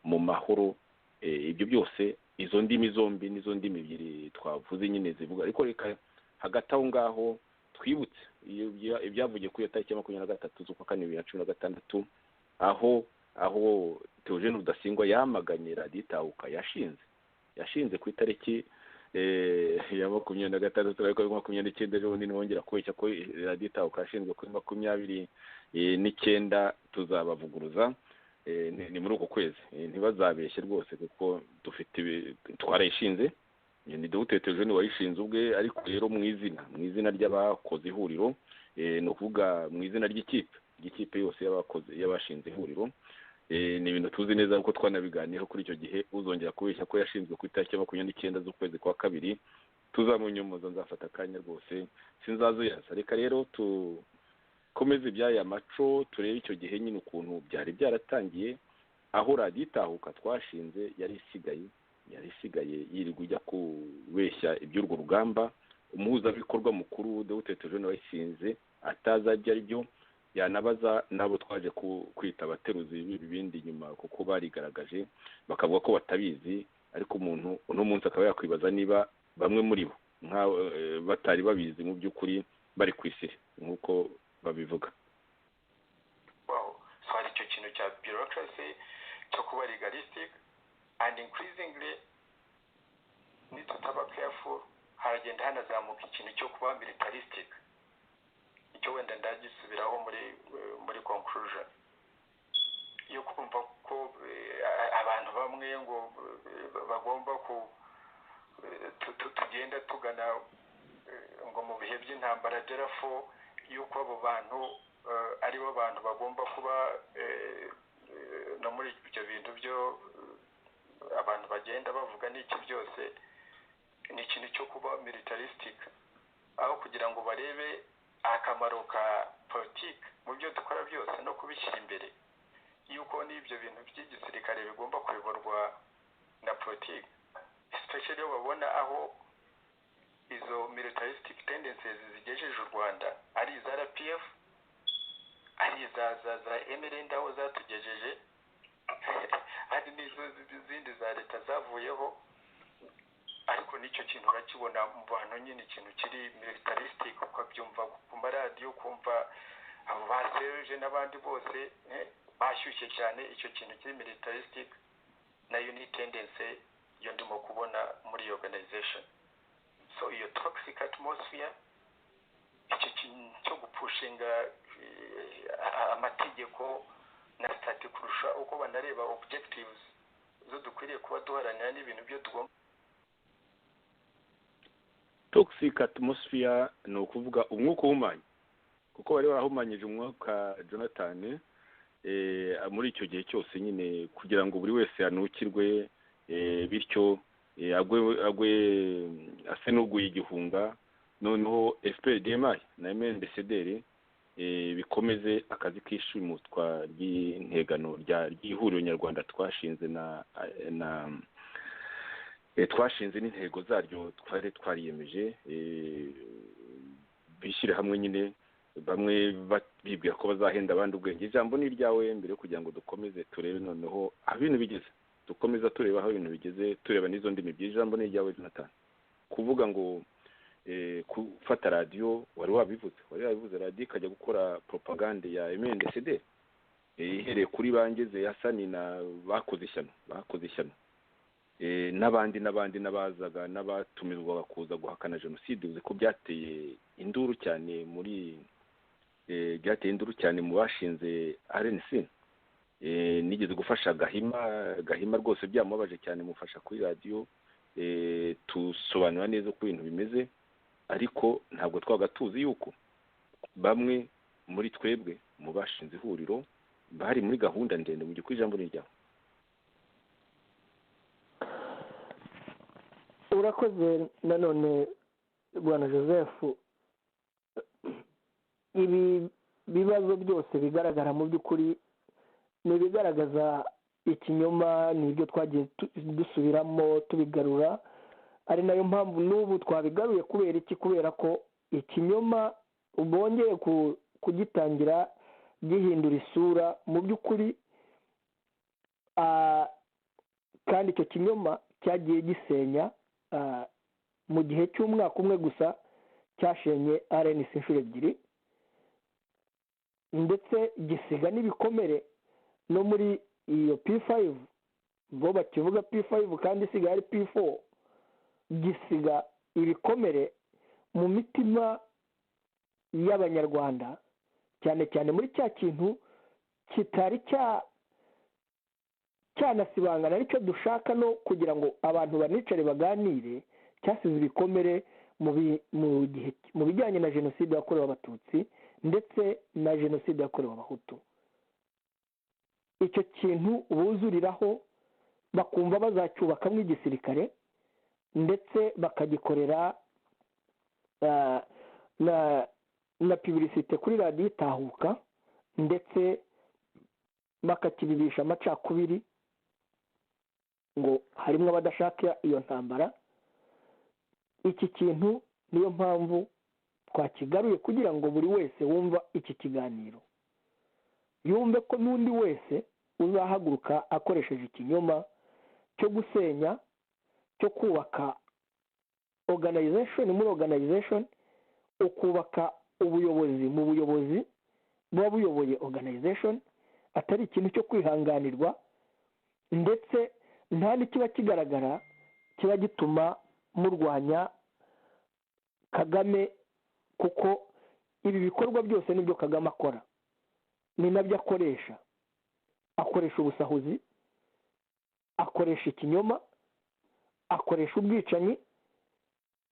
mu mahoro. Ibyo byose izo ndimi zombi nizo ndimi ebyiri twavuze nyine zivuga. Ariko reka hagati aho ngaho twibutse ibyavugiye kuri iyo tariki ya 23 z'ukwa kane 2016, aho Theogene Rudasingwa yamaganye radiyo Itahuka yashinze ku itariki ya 26 ariko 29 ejo bundi ntibongera kubeshya ko radiyo Itahuka yashinzwe kuri 29 tuzabavuguruza. Ni muri uko kwezi, ntibazabeshye rwose kuko twarayishinze. Ni Dr. Theogene wayishinze ubwe, ariko rero mu izina ry'abakoze ihuriro, ni ukuvuga mu izina ry'ikipe yose y'abashinze ihuriro. Ni ibintu tuzi neza kuko twanabiganiyeho kuri icyo gihe. Uzongera kubeshya ko yashinzwe ku itariki ya 29 z'ukwezi kwa kabiri, tuzamunyomoza, nzafata akanya rwose sinzazuyaza. Reka rero komeze iby'aya maco turebe icyo gihe nyine ukuntu byari byaratangiye, aho radiyo Itahuka twashinze yari isigaye yirirwa ujya kubeshya iby'urwo rugamba. Umuhuzabikorwa mukuru Dr. Theogene wayishinze atazi ibyo ari byo, yanabaza nabo twaje kwita abateruzi b'ibindi nyuma kuko barigaragaje bakavuga ko batabizi. Ariko umuntu uno munsi akaba yakwibaza niba bamwe muri bo batari babizi mu by'ukuri bari ku isi nk'uko babivuga. So hari icyo kintu cya bureaucracy cyo kuba legalistic, and increasingly nitutaba careful haragenda hanazamuka ikintu cyo kuba militaristic. Icyo wenda ndagisubiraho muri conclusion yo kumva ko abantu bamwe ngo bagomba tugenda tugana ngo mu bihe by'intambara therefore yuko abo bantu aribo bantu bagomba kuba no muri ibyo bintu byo abantu bagenda bavuga n'iki byose. Ni ikintu cyo kuba militaristic, aho kugira ngo barebe akamaro ka politiki mu byo dukora byose no kubishyira imbere, yuko n'ibyo bintu by'igisirikare bigomba kuyoborwa na politiki, especially iyo babona aho izo militaristic tendencies zigejeje u Rwanda, ari iza RPF, ari za MLN aho zatugejeje, hari n'izo zindi za leta zavuyeho. Ariko nicyo kintu urakibona mu bantu nyine, ikintu kiri militaristic ukabyumva ku maradiyo, kumva abo ba Serge n'abandi bose bashyushye cyane icyo kintu kiri militaristic nayo ni tendency yo ndimo kubona muri iyo organization. So iyo toxic atmosphere, icyo kintu cyo gupushinga amategeko na stati kurusha uko banareba objectives zo dukwiriye kuba duharanira n'ibintu byo tugomba. Toxic atmosphere ni ukuvuga umwuka uhumanye, kuko bari barahumanyije umwuka Jonathan muri icyo gihe cyose nyine kugira ngo buri wese yanukirwe, bityo agwe ase n'uguye igihunga, noneho FPRDMI na MNDCDR bikomeze akazi k'ishimutwa ry'integano ry'ihuriro nyarwanda twashinze twashinze n'intego zaryo twari twariyemeje, bishyire hamwe nyine, bamwe bibwira ko bazahenda abandi ubwenge. Ijambo ni iryawe mbere yo kugira ngo dukomeze turebe noneho aho ibintu bigeze, dukomeza tureba aho ibintu bigeze, tureba n'izo ndimi byinshi. Ijambo ni iryawe Jonathan. Kuvuga ngo gufata radiyo, wari wabivuze radiyo ikajya gukora propagande ya MNDCD ihereye kuri bangeze Hasani na bakoze ishyano n'abandi n'abazaga n'abatumizwaga kuza guhakana jenoside. Uzi ko byateye induru cyane mu bashinze RNC. Nigeze gufasha Gahima rwose byamubabaje cyane, mufasha kuri radiyo tusobanura neza uko ibintu bimeze, ariko ntabwo twaga tuzi yuko bamwe muri twebwe mu bashinze ihuriro bari muri gahunda ndende. Mu gihe ijambo ni ryawe. Urakoze nanone Bwana Joseph. Ibi bibazo byose bigaragara mu by'ukuri ni ibigaragaza ikinyoma, n'ibyo twagiye dusubiramo tubigarura, ari nayo mpamvu n'ubu twabigaruye. Kubera iki? Kubera ko ikinyoma bongeye kugitangira gihindura isura mu by'ukuri, kandi icyo kinyoma cyagiye gisenya mu gihe cy'umwaka umwe gusa cyashenye RNC inshuro ebyiri, ndetse gisiga n'ibikomere no muri iyo P5. bo bakivuga P5 kandi isigaye ari P4, gisiga ibikomere mu mitima y'abanyarwanda, cyane cyane muri cya kintu kitari cyanasibangana, aricyo dushaka no kugira ngo abantu banicare baganire. Cyasize ibikomere mu bijyanye na jenoside yakorewe abatutsi ndetse na jenoside yakorewe abahutu. Icyo kintu buzuriraho bakumva bazacyubakamo igisirikare, ndetse bakagikorera na publicité kuri radiyo itahuka, ndetse bakakibibisha amacakubiri ngo harimo abadashaka iyo ntambara. Iki kintu niyo mpamvu twakigaruye kugira ngo buri wese wumva iki kiganiro yumve ko n'undi wese uzahaguruka akoresheje ikinyoma cyo gusenya, cyo kubaka organization muri organization, ukubaka ubuyobozi mu buyobozi buba buyoboye organization, atari ikintu cyo kwihanganirwa, ndetse nta n'ikiba kigaragara kiba gituma murwanya Kagame, kuko ibi bikorwa byose nibyo Kagame akora, ni nabyo akoresha ubusahuzi, akoresha ikinyoma, akoresha ubwicanyi.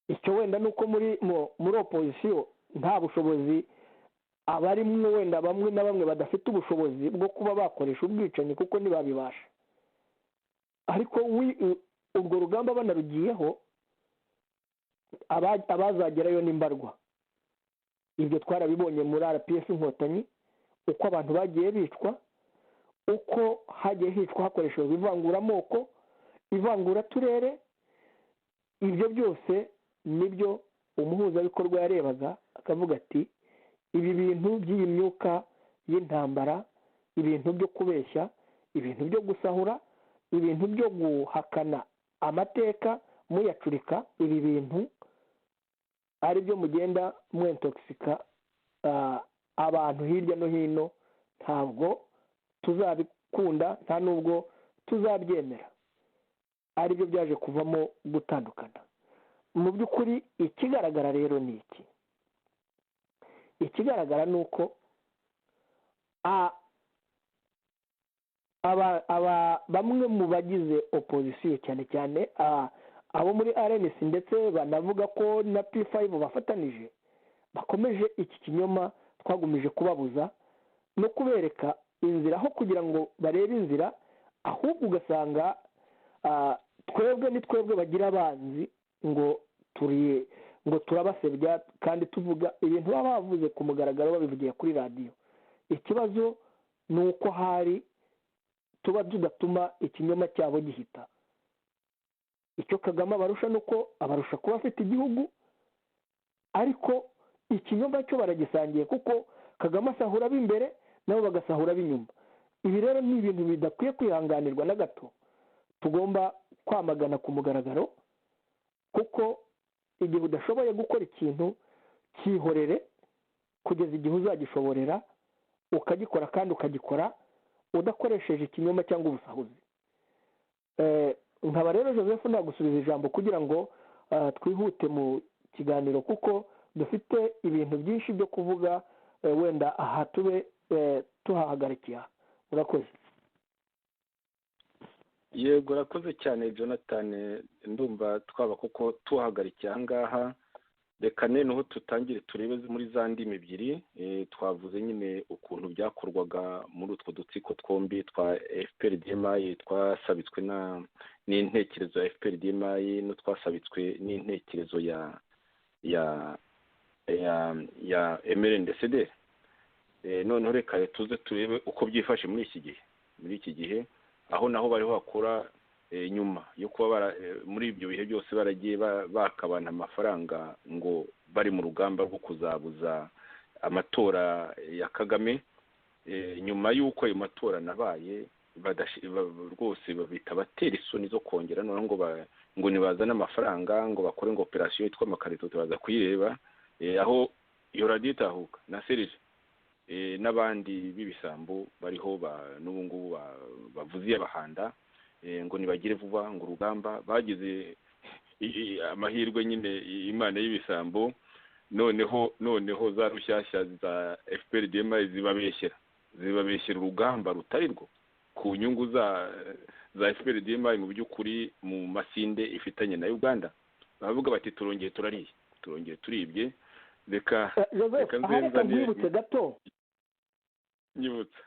Icyo wenda nuko muri opposition nta bushobozi abarimwe, wenda bamwe na bamwe badafite ubushobozi bwo kuba bakoresha ubwicanyi kuko ntibabibasha, ariko urwo rugamba banarugiyeho abazagerayo n'imbarwa. Ibyo twarabibonye muri RPF Inkotanyi, uko abantu bagiye bicwa, uko hagiye hicwa hakoreshejwe ivanguramoko, ivanguraturere. Ibyo byose nibyo umuhuzabikorwa yarebaga akavuga ati ibi bintu by'iyi myuka y'intambara, ibintu byo kubeshya, ibintu byo gusahura, ibintu byo guhakana amateka muyacurika, ibi bintu ari byo mugenda mwentoxika abantu hirya no hino ntabwo tuzabikunda nta nubwo tuzabyemera. aribyo byaje kuvamo gutandukana. Mu by'ukuri ikigaragara rero ni iki? Ikigaragara ni uko bamwe mu bagize opozisiyo cyane cyane abo muri RNC ndetse banavuga ko na P5 bafatanije bakomeje iki kinyoma twagumije kubabuza no kubereka inzira aho kugira ngo barebe inzira, ahubwo ugasanga twebwe ni twebwe bagira abanzi ngo turabasebya kandi tuvuga ibintu baba bavuze ku mugaragaro babivugiye kuri radiyo. Ikibazo ni uko hari tuba tudatuma ikinyoma cyabo gihita. Icyo Kagame abarusha nuko abarusha kuba afite igihugu, ariko ikinyoma cyo baragisangiye kuko Kagame asahura ab'imbere nabo bagasahura ab'inyuma. Ibi rero ni ibintu bidakwiye kwihanganirwa na gato, tugomba kwamagana ku mugaragaro, kuko igihe udashoboye gukora ikintu cyihorere kugeza igihe uzagishoborera ukagikora, kandi ukagikora udakoresheje ikinyoma cyangwa ubusahuzi. Nkaba rero Joseph nagusubiza ijambo kugira ngo twihute mu kiganiro kuko dufite ibintu byinshi byo kuvuga, wenda aha tube tuhahagarikiye. Urakoze. Yego, urakoze cyane Jonathan, ndumva twaba kuko tuhagarikiye aha ngaha. Reka noneho tutangire turebe muri za ndimi ebyiri. Twavuze nyine ukuntu byakorwaga muri utwo dutsiko twombi twa FPRDMI twasabitswe n'intekerezo ya FPRDMI n'utwasabitswe n'intekerezo ya MRNDCD. Noneho reka tuze turebe uko byifashe muri iki gihe aho naho bariho bakora nyuma yo kuba muri ibyo bihe byose baragiye bakabana amafaranga ngo bari mu rugamba rwo kuzabuza amatora ya Kagame. Nyuma y'uko ayo matora nabaye rwose babita batera isoni zo kongera noneho ngo nibazane amafaranga ngo bakore ngo operasiyo yitwa amakarito tubaza kuyireba, aho iyo radiyo itahuka na Serije n'abandi b'ibisambo bariho n'ubu ngubu bavuze abahanda ngo nibagire vuba ngo urugamba bagize amahirwe nyine imana y'ibisambo noneho za rushyashya za FPRDMI zibabeshyera urugamba rutari rwo ku nyungu za FPRDMI mu by'ukuri mu masinde ifitanye na Uganda. Bavuga bati turongeye turibye. Reka nkwibutse gato nyibutsa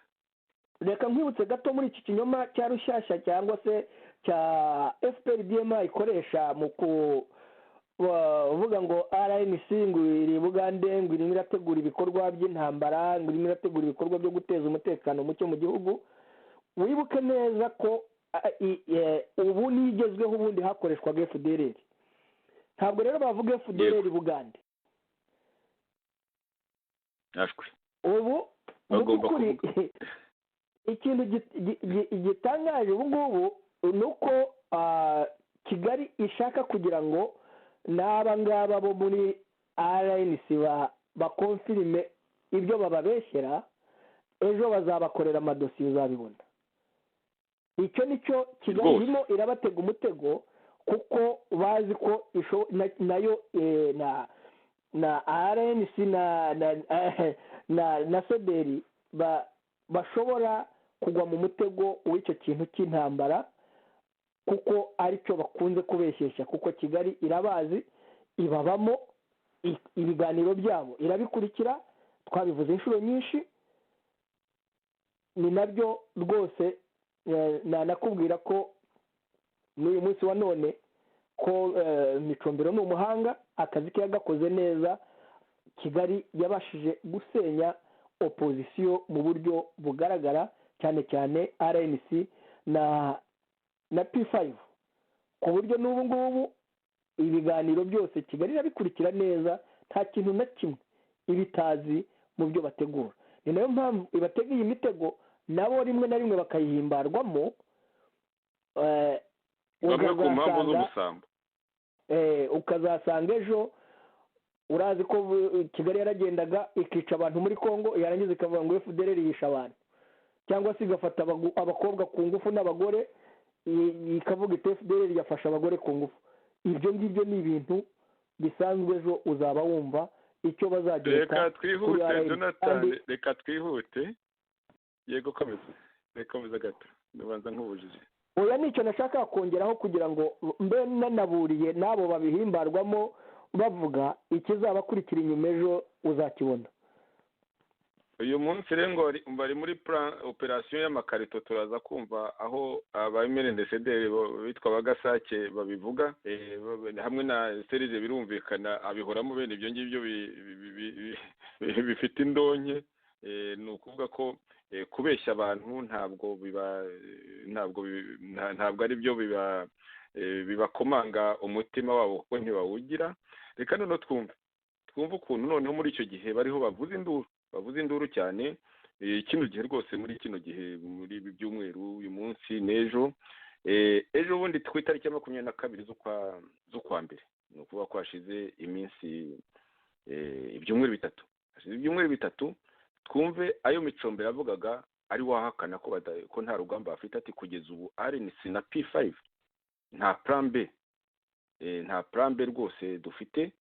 reka nkwibutse gato muri iki kinyoma cya rushyashya cyangwa se cya FPRDMI ikoresha mu kuvuga ngo RNC ngo iri Bugande ngo irimo irategura ibikorwa by'intambara, ngo irimo irategura ibikorwa byo guteza umutekano muke mu gihugu. Wibuke neza ko ubu nigezweho ubundi hakoreshwaga FDLR. Ntabwo rero bavuga FDLR Bugande. Ubu by'ukuri ikintu gitangaje ubu ngubu ni uko Kigali ishaka kugira ngo n'aba ngaba bo muri RNC bakonfirime ibyo bababeshyera, ejo bazabakorera amadosiye uzabibona. Icyo nicyo Kigali irimo irabatega umutego, kuko bazi ko nayo na RNC na Sederi bashobora kugwa mu mutego w'icyo kintu cy'intambara, kuko aricyo bakunze kubeshyeshya, kuko Kigali irabazi, ibabamo, ibiganiro byabo irabikurikira, twabivuze inshuro nyinshi. Ni nabyo rwose nanakubwira ko n'uyu munsi wa none ko Micombero ni umuhanga, akazi ke yagakoze neza. Kigali yabashije gusenya opozisiyo mu buryo bugaragara, cyane cyane RNC na P5, ku buryo n'ubu ngubu ibiganiro byose Kigali irabikurikira neza, nta kintu na kimwe ibitazi mu byo bategura. Ni nayo mpamvu ibatega iyi mitego, nabo rimwe na rimwe bakayihimbarwamo bamwe ku mpamvu z'ubusambo. Ukazasanga ejo urazi ko Kigali yaragendaga ikica abantu muri Kongo yarangiza ikavuga ngo FDLR yisha abantu cyangwa se igafata abakobwa ku ngufu n'abagore ikavuga iti FDLR yafasha abagore ku ngufu. Ibyo ngibyo ni ibintu bisanzwe ejo uzaba wumva icyo bazagenda. Reka twihute Jonathan, reka twihute. Yego komeza gato ndabanza nkubujije. Oya nicyo nashaka kongeraho kugira ngo mbe nanaburiye nabo babihimbarwamo bavuga ikizabakurikira inyuma ejo uzakibona. Uyu munsi rero bari muri plan operation y'amakarito turaza kumva aho abaMRNDCD bitwa bagasake babivuga hamwe na Serge birumvikana abihoramo bene ibyo ngibyo bifite indonke ni ukuvuga ko kubeshya abantu ntabwo ari byo bibakomanga umutima wabo kuko ntibawugira. Reka none twumve ukuntu noneho muri icyo gihe bariho bavuza induru cyane kino gihe rwose muri kino gihe muri ibi byumweru uyu munsi n'ejo ejo bundi ku itariki ya 22 z'ukwa mbere ni ukuvuga ko hashize iminsi ibyumweru bitatu twumve ayo Micombero yavugaga ari wahakana ko nta rugamba bafite ati kugeza ubu RNC na P5 nta plan B rwose dufite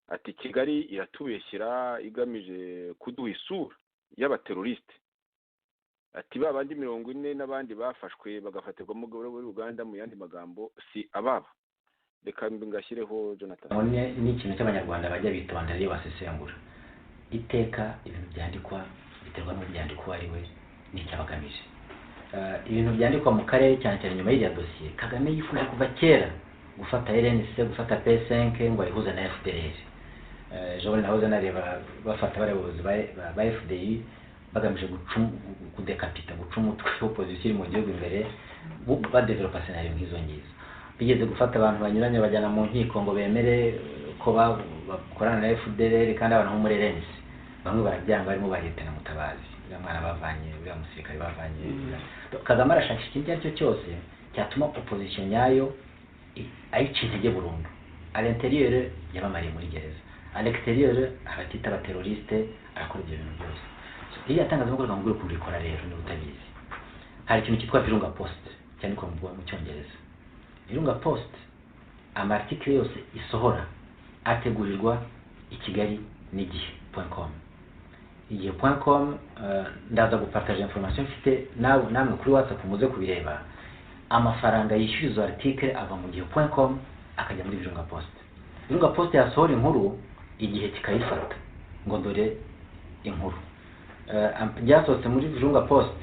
ati Kigali iratubeshyira igamije kuduha isura y'abateroriste ati babandi 40 n'abandi bafashwe bagafatirwa mu Uganda mu yandi magambo si ababo. Reka ngashyireho Jonathan. None ni ikintu cy'abanyarwanda bajya bitondera iyo basesengura iteka ibintu byandikwa biterwa n'ubyandikwa ari we n'icyabagamije. Ibintu byandikwa mu karere cyane cyane nyuma y'iriya dosiye Kagame yifuza kuva kera gufata RNC gufata P5 ngo ayihuze na FDLR. Jobone nahoze nareba bafata abayobozi ba FDI bagamije kudekapita guca umutwe opposition mu gihugu imbere badevelopa scenario nk'izo ngizo. Bigeze gufata abantu banyuranye bajyana mu nkiko ngo bemere ko bakorana na FDLR kandi abantu bo muri RNC bamwe barabyanga barimo bahetana Mutabazi mwana bavanye bya musirikare bavanye. Kagame arashaka ikintu cyo cyose cyatuma opposition yayo ayica intege burundu. À l'intérieur yabamariye muri gereza, à l'extérieur abatita abateroriste arakora ibyo bintu byose. Iyo atangazamakuru ngo ukuntu ikora rero ni utabizi. Hari ikintu cyitwa Virunga Post cyane ko mu Cyongereza. Virunga Post amarticle yose isohora ategurirwa i Kigali n'igihe.com. Igihe.com ndaza gupartage information mfite namwe kuri WhatsApp muze kubireba. Amafaranga yishyurizwa article ava mu gihe.com akajya muri Virunga Post. Virunga Post yasohora inkuru igihe kikayifata ngo dore inkuru byasohotse muri Virunga Post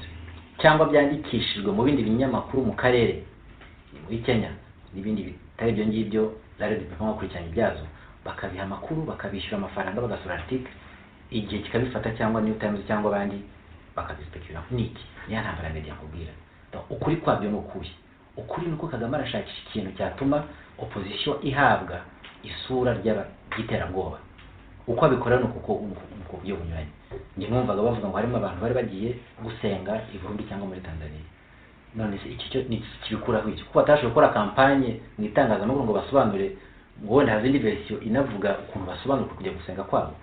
cyangwa byandikishijwe mu bindi binyamakuru mu karere muri Kenya n'ibindi bitari byo ngibyo la Republika kurikirana ibyazo bakabiha amakuru bakabishyura amafaranga bagasura article igihe kikabifata cyangwa New Times cyangwa abandi bakabispekura niki niya ntambara media kubwira. Ukuri kwabyo no kubi ukuri nuko Kagame arashakisha ikintu cyatuma opposition ihabwa isura ry'iterabwoba. Uko abikora no kuko byo bunyuranye. Nge numvaga bavuga ngo harimo abantu bari bagiye gusenga i Burundi cyangwa muri Tanzania. None se iki cyo ni kibikuraho iki kuko batashoboye gukora campagne mu itangazamakuru ngo basobanure ngo wenda hazindi version inavuga ukuntu basobanura kujya gusenga kwabo.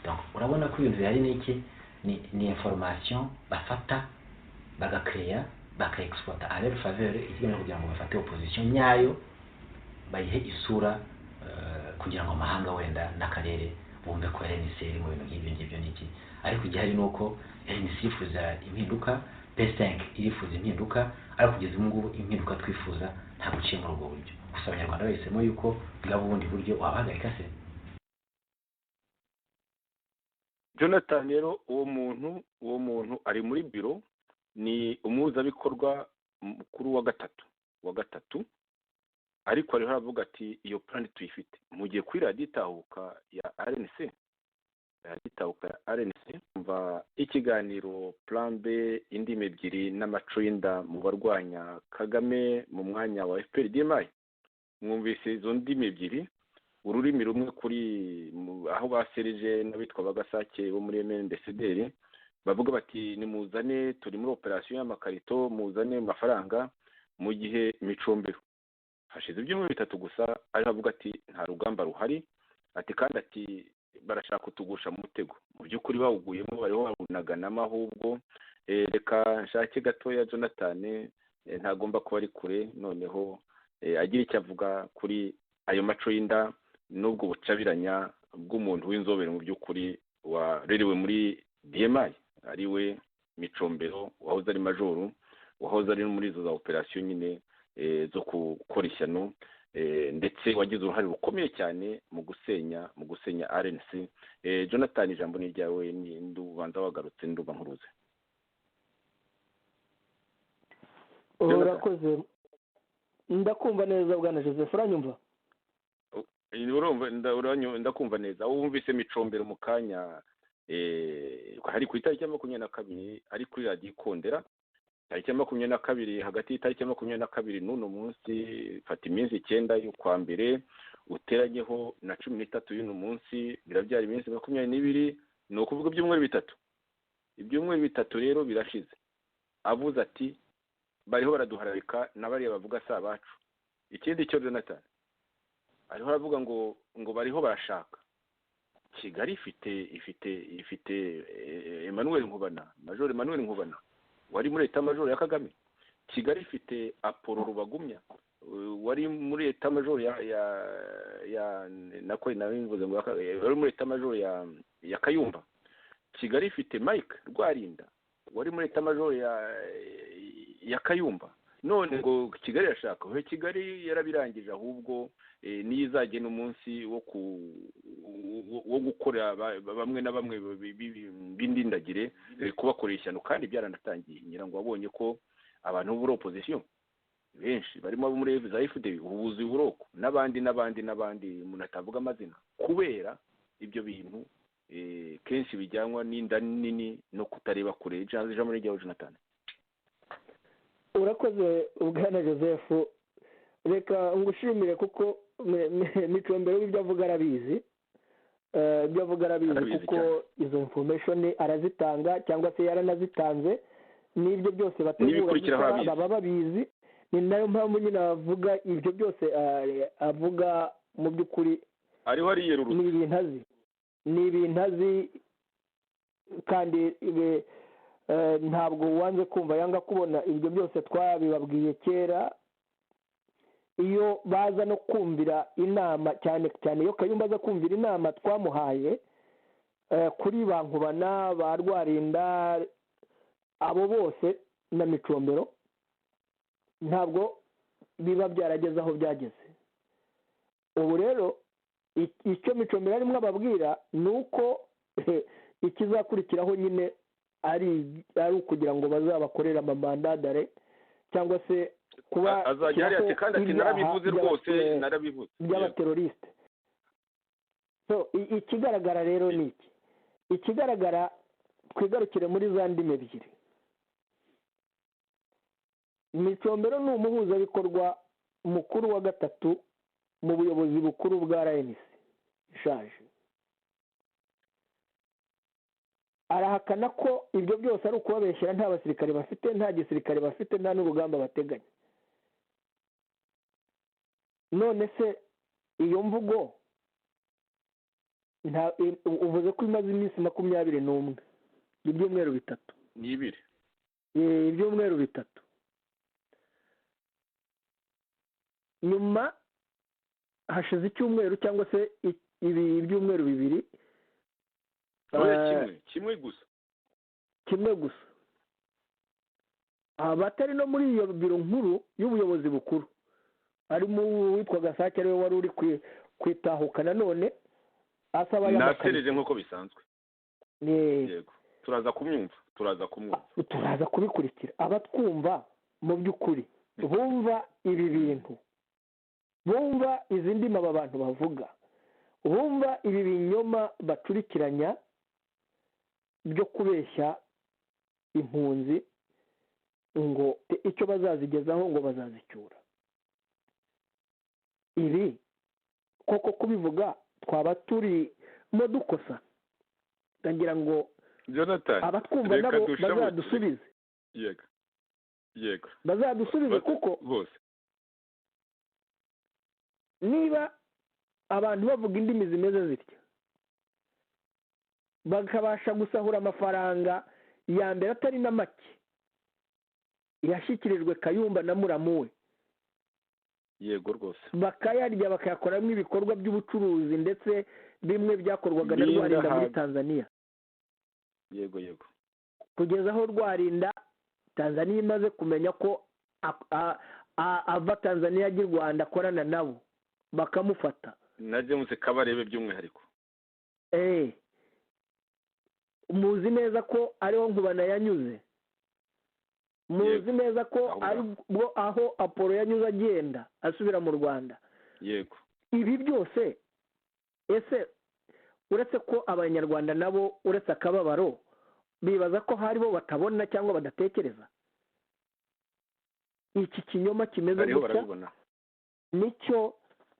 Donc urabona ko ibintu bihari n'iki ni information bafata bagakreya bakaexploita à leur faveur ikigamije kugira ngo bafate opposition nyayo bayihe isura kugira ngo amahanga wenda n'akarere bumve ko RNC iri mu bintu nk'ibyo n'iki. Ariko igihari nuko RNC ifuza impinduka, P5 irifuza impinduka, ariko kugeza ubu impinduka twifuza nta guciye muri ubwo buryo. Gusa abanyarwanda bahisemo yuko bwaba ubundi buryo wabahagarika se. Jonathan rero uwo muntu ari muri biro ni umuhuzabikorwa mukuru wa gatatu ariko ariho aravuga ati iyo plan tuyifite mugiye kuri radio itahuka ya RNC mva ikiganiro plan B indimi ebyiri n'amacuinda mu barwanya Kagame mu mwanya wa FPRDMI. Mwumvise izo ndimi ebyiri ururimi rumwe kuri aho basereje n'abitwa bagasake bo muri MNDCDR bavuga bati nimuzane turi muri operation y'amakarito muzane amafaranga mu gihe Micombero hashize ibyumweru bitatu gusa ari avuga ati nta rugamba ruhari ati kandi ati barashaka kutugusha mu mutego mu by'ukuri bawuguyemo bariho barunaganamo ahubwo reka nshake gatoya Jonathan ntagomba kuba ari kure noneho agira icyo avuga kuri ayo maco y'inda n'ubwo bucabiranya bw'umuntu w'inzobere mu by'ukuri warerewe muri DMI ariwe Micombero wahoze ari majoro wahoze ari muri izo za operasiyo nyine zo gukora ishyano ndetse wagize uruhare rukomeye cyane mu gusenya RNC. Jonathan ijambo ni ryawe ndubanza wagarutse nduba nkuruze. Urakoze ndakumva neza bwana Joseph uranyumva? Ndakumva neza wumvise Micombero mu kanya hari ku itariki ya 22 ari kuri Radio Ikondera tariki ya 22 hagati y'itariki ya 22 n'uno munsi fata iminsi 9 y'ukwa mbere uteranyeho na 13 y'uno munsi birabyara iminsi 22 ni ukuvuga ibyumweru bitatu rero birashize avuze ati bariho baraduhararika n'abariya bavuga sa bacu. Ikindi cyo Jonathan ariho aravuga ngo bariho barashaka Kigali ifite Emmanuel Nkubana Major Emmanuel Nkubana wari muri leta major ya Kagame. Kigali ifite Apollo Rubagumya wari muri leta major ya nako nabivuze ngo wari muri leta major ya Kayumba. Kigali ifite Mike Rwarinda wari muri leta major ya Kayumba. None ngo Kigali yashaka we Kigali yarabirangije ahubwo nizage n'umunsi wo gukora bamwe na bamwe bindindagire kubakoresha no kandi byaranatangiye nyirango wabonye ko abantu b'uri opposition benshi barimo muri za FDB ubuzi buroko n'abandi umuntu atavuga amazina kubera ibyo bintu kenshi bijyanwa n'inda nini no kutareba kure ijambo ryawe Jonathan. Urakoze ubwana Joseph reka ngushimire kuko Micombero ibyo avuga arabizi kuko izo information arazitanga cyangwa se yaranazitanze n'ibyo byose bategura baba babizi ni nayo mpamvu nyine avuga ibyo byose avuga mu by'ukuri ariho ariyerurutse ni ibintu kandi ntabwo wanze kumva yanga kubona ibyo byose twabibabwiye kera iyo baza no kumvira inama cyane iyo Kayumba aza kumvira inama twamuhaye kuri Bankubana ba Rwarinda abo bose na Micombero ntabwo biba byarageze aho byageze. Ubu rero icyo Micombero arimo ababwira ni uko ikizakurikiraho nyine ari ukugira ngo bazabakorera amamandadare cyangwa se kuba azajya kandi ati narabivuze rwose narabivuze by'abateroriste. So ikigaragara rero ni iki ikigaragara twigarukire muri za ndimi ebyiri. Micombero ni umuhuzabikorwa mukuru wa gatatu mu buyobozi bukuru bwa RNC ishaje. Arahakana ko ibyo byose ari ukubabeshyira nta basirikare bafite nta gisirikare bafite nta n'urugamba bateganya. None se iyo mvugo uvuze ko imaze iminsi 21 ibyumweru bitatu n'ibiri ibyumweru bitatu nyuma hashize icyumweru cyangwa se ibyumweru bibiri kimwe gusa abatari no muri iyo biro nkuru y'ubuyobozi bukuru harimo witwa Gasake ariwe wari uri kwitahukana none asaba nasereje nk'uko bisanzwe yego turaza kubikurikira abatwumva mu by'ukuri bumva ibi bintu bumva izi ndimi aba bantu bavuga bumva ibi binyoma bacurikiranya byo kubeshya impunzi ngo icyo bazazigezaho ngo bazazicyura. Ibi koko kubivuga twaba turimo dukosa ndagira ngo Jonathan abatwumva nabo bazadusubize yego bazadusubize kuko bose niba abantu bavuga indimi zimeze zitya bakabasha gusahura amafaranga ya mbere atari na make yashyikirijwe Kayumba na Muramuwe, yego rwose, bakayarya bakayakoramo ibikorwa by'ubucuruzi ndetse bimwe byakorwaga na Rwarinda muri Tanzania. Yego yego, kugeza aho Rwarinda Tanzania imaze kumenya ko ava Tanzania ajya i Rwanda akorana nabo bakamufata na James Kabarebe by'umwihariko. Muzi neza ko ariho Nkubana yanyuze, muzi neza ko ari bwo aho Apollo yanyuze agenda asubira mu Rwanda. Yego, ibi byose ese uretse ko abanyarwanda nabo uretse akababaro bibaza ko hari bo batabona cyangwa badatekereza, iki kinyoma kimeze gutya nicyo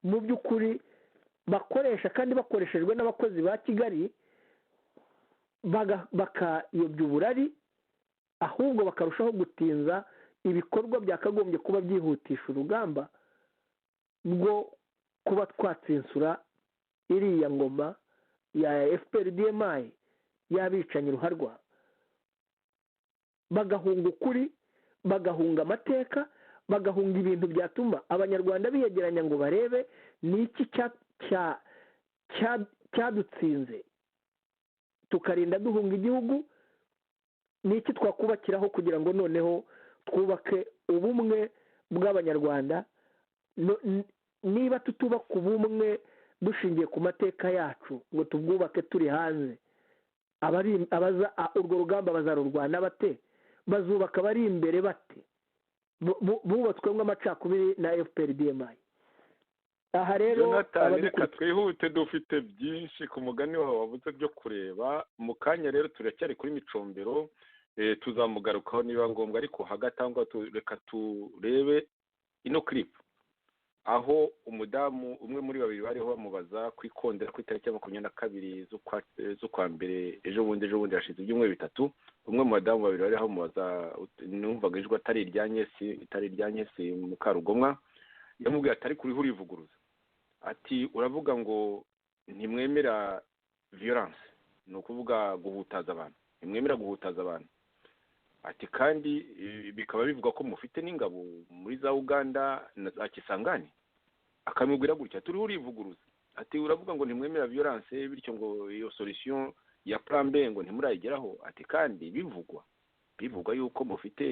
mu by'ukuri bakoresha, kandi bakoreshejwe n'abakozi ba Kigali bakayobya uburari, ahubwo bakarushaho gutinza ibikorwa byakagombye kuba byihutisha urugamba rwo kuba twatsinsura iriya ngoma ya FPR-DMI y'abicanyi ruharwa, bagahunga ukuri, bagahunga amateka, bagahunga ibintu byatuma abanyarwanda biyegeranya ngo barebe ni iki cyadutsinze tukarinda duhunga igihugu, ni iki twakubakiraho kugira ngo noneho twubake ubumwe bw'abanyarwanda. Niba tutubaka ubumwe dushingiye ku mateka yacu ngo tubwubake turi hanze, urwo rugamba bazarurwana bate? Bazubaka bari imbere bate? Bubatswemo amacakubiri na FPR-DMI. Aha rero reka twihute, dufite byinshi ku mugani wawe wavuze byo kureba mu kanya. Rero turacyari kuri Micombero, tuzamugarukaho niba ngombwa, ariko hagati aho ngaho reka turebe ino clip aho umudamu umwe muri babiri bariho bamubaza kwikondera ku itariki ya 22 z'ukwa mbere ejo bundi hashize ibyumweru bitatu. Umwe mu badamu babiri bariho bamubaza, numvaga ijwi atari irya Nyesi Mukarugomwa, yamubwiye atari kuriho urivuguruza, ati uravuga ngo ntimwemera violence, ni ukuvuga guhutaza abantu, ntimwemera guhutaza abantu, ati kandi bikaba bivuga ko mufite n'ingabo muri za Uganda na za Kisangani. Akamubwira gutya, turiho urivuguruza, ati uravuga ngo ntimwemera violence, bityo ngo iyo solution ya plan B ngo ntimurayigeraho, ati kandi bivugwa yuko mufite.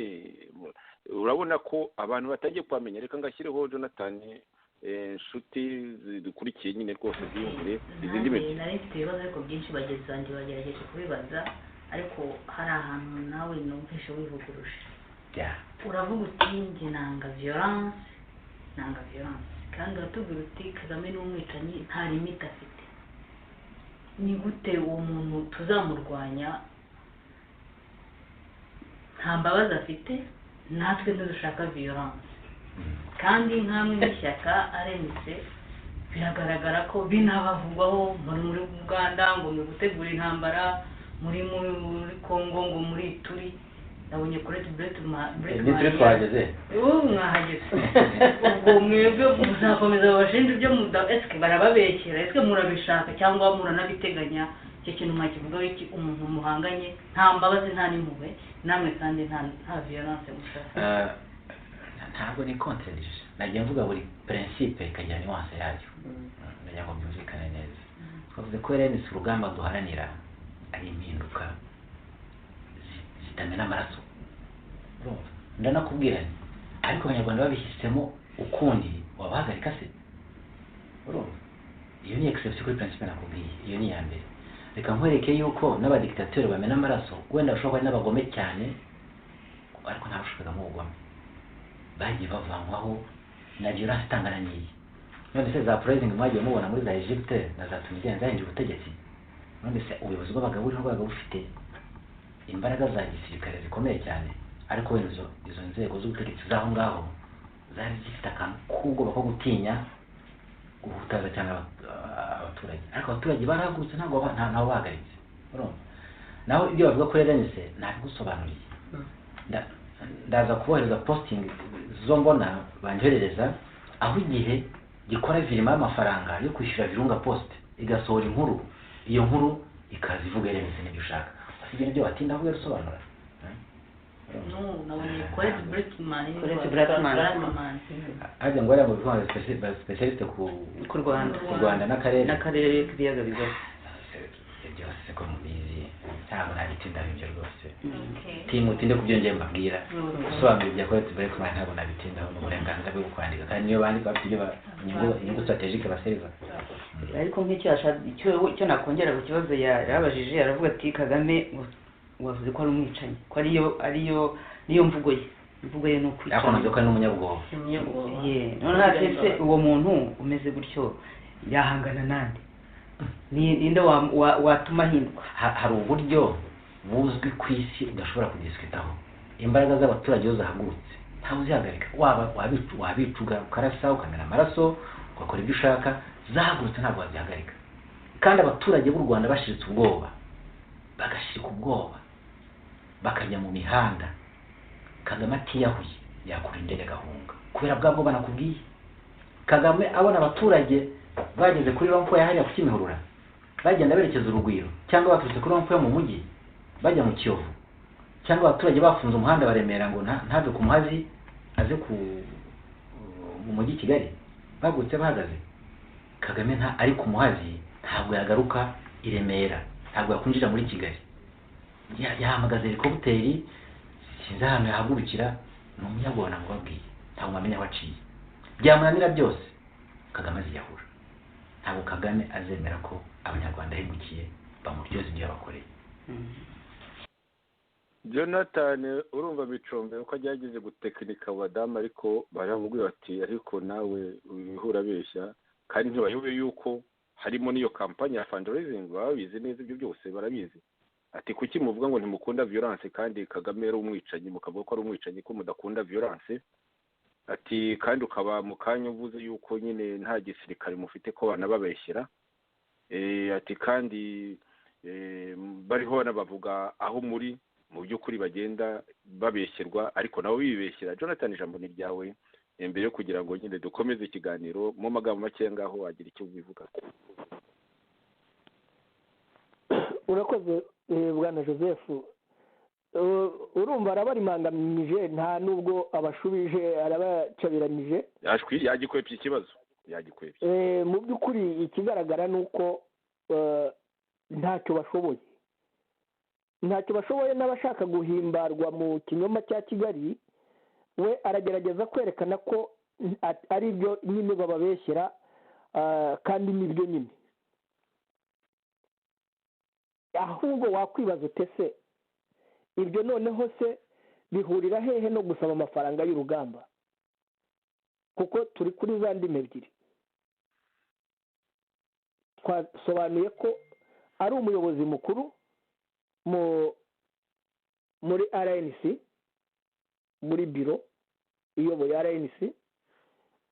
Urabona ko abantu batagiye kwamenya. Reka ngashyireho Jonathan inshuti zidukurikiye nyine rwose ziyumvire izindi miti. Nari mfite ibibazo ariko byinshi bageze zanjye bagerageje kubibaza, ariko hari ahantu nawe numvishe wivuguruje. Uravuga uti njye nanga violence, kandi uratubwira uti Kagame n'umwicanyi nta limite afite. Ni gute uwo muntu tuzamurwanya nta mbabazi afite, natwe dushaka violence? Kandi nkamwe n'ishyaka RNC biragaragara ko binabavugwaho muri Uganda ngo muri gutegura intambara, muri Congo ngo muri turi. Nabonye kuri break twageze mwahageze. Ubwo mwebwe muzakomeza babashinja ibyo eske barababekera, eske murabishaka cyangwa muranabiteganya? Icyo kintu mwakivugaho iki? Umuntu muhanganye nta mbabazi nta n'impuhwe, namwe kandi nta violence mushaka. Ntabwo ni contradiction, nagiye mvuga buri principe ikagira nuance yayo, ndagira ngo byumvikane neza. Twavuze ko RNC urugamba duharanira ari impinduka zitamena amaraso. Ndanakubwira ariko abanyarwanda babihisemo ukundi wabahagarika se? Iyo ni exception kuri principe nakubwiye, iyo ni ya mbere. Reka nkwereke yuko n'abadictateur bamena amaraso, wenda bashobora kuba n'abagome cyane, ariko nta bushobozi nk'ubugome bagiye bavanywaho na violence itangana n'iyi. None se za praising mwagiye mubona muri za Egypte na za Tunisia zahinduye ubutegetsi, none se ubuyobozi bw'abagabo bufite imbaraga za gisirikare zikomeye cyane, ariko wenda izo nzego z'ubutegetsi zaho ngaho zari zifite akantu k'ubwoba ko gutinya guhutaza cyane abaturage. Ariko abaturage barahagurutse, ntabwo bahagaritse. Naho ibyo bavuga ko RNC ntabigusobanuriye. Ndaza kubohereza posting zo mbona banjoherereza, aho igihe gikora virima y'amafaranga yo kwishyura Virunga Post igasohora inkuru, iyo nkuru ikaza ivuga RNC n'ibyo ushaka ibintu byo watinda avuga rusobanura no nabonye Colette Brackman ajya ngo ari mu bivanze specialist ku Rwanda n'akarere k'ibiyaga bigari byose ko mubizi ntabwo nabitinda ibyo rwose timu tinde kubyongeye mbabwira gusobanura ibya Colette Brackman ntabwo nabitindaho n'uburenganzira bwo kwandika kandi niyo bandika bafite ibyo inyungu strategique baseriva ariko nk'icyo icyo nakongera ku kibazo yarabajije aravuga ati Kagame wavuze ko ari umwicanyi ko niyo mvugo ye ni ukwica yakomeje ko ari n'umunyabwoba none hatese uwo muntu umeze gutyo yahangana nande ninde watuma ahinduka hari uburyo buzwi ku isi udashobora kudisikitaho imbaraga z'abaturage iyo zahagurutse ntawe uzihagarika wabicuga ukarasa ukamena amaraso ugakora ibyo ushaka zahagurutse ntabwo wazihagarika kandi abaturage b'u Rwanda bashiritse ubwoba bagashirika ubwoba bakajya mu mihanda Kagame atiyahuye yakura indege agahunga kubera bwa bwoba nakubwiye Kagame abona abaturage bageze kuri rompo yahariya ku Kimihurura bagenda berekeza urugwiro cyangwa baturutse kuri rompo yo mu mujyi bajya mu Kiyovu cyangwa abaturage bafunze umuhanda baremera ngo ntave ku muhazi aze mu mujyi Kigali bagutse bahagaze Kagame ari ku muhazi ntabwo yagaruka i Remera ntabwo yakunjira muri Kigali yahamagaza helikopteri sinzi ahantu yahagurukira ni umunyabwoba ngo babwiye ntabwo bamenya aho aciye byamunanira byose Kagame aziyahura ntabwo Kagame azemera ko abanyarwanda ahemukiye bamuryoza ibyo yabakoreye Jonathan urumva Bicombe uko agerageze gutekinika abadamu ariko baramubwiye bati ariko nawe wihura beshya kandi ntibayobe yuko harimo n'iyo kampanye ya fundraising babizi neza ibyo byose barabizi ati kuki muvuga ngo ntimukunda violence kandi Kagame ari umwicanyi mukavuga ko ari umwicanyi ko mudakunda violence ati kandi ukaba mu kanya uvuze yuko nyine nta gisirikare mufite ko bana babeshyira ati kandi bariho nabavuga aho muri mu by'ukuri bagenda babeshyirwa ariko nabo bibeshyira Jonathan ijambo ni ryawe mbere yo kugira ngo nyine dukomeze ikiganiro mu magambo make ngaho wagira icyo ubivuga urakoze bwana Joseph urumva arabarimangamije nta nubwo abashubije arabacabiranije yagikwepye ikibazo yagikwepye mu by'ukuri ikigaragara ni uko ntacyo bashoboye n'abashaka guhimbarwa mu kinyoma cya Kigali we aragerageza kwerekana ko ari byo nyine bababeshyera kandi nibyo nyine ahubwo wakwibaza utese ibyo noneho se bihurira hehe no gusaba amafaranga y'urugamba kuko turi kuri za ndimi ebyiri twasobanuye ko ari umuyobozi mukuru muri RNC muri biro iyoboye RNC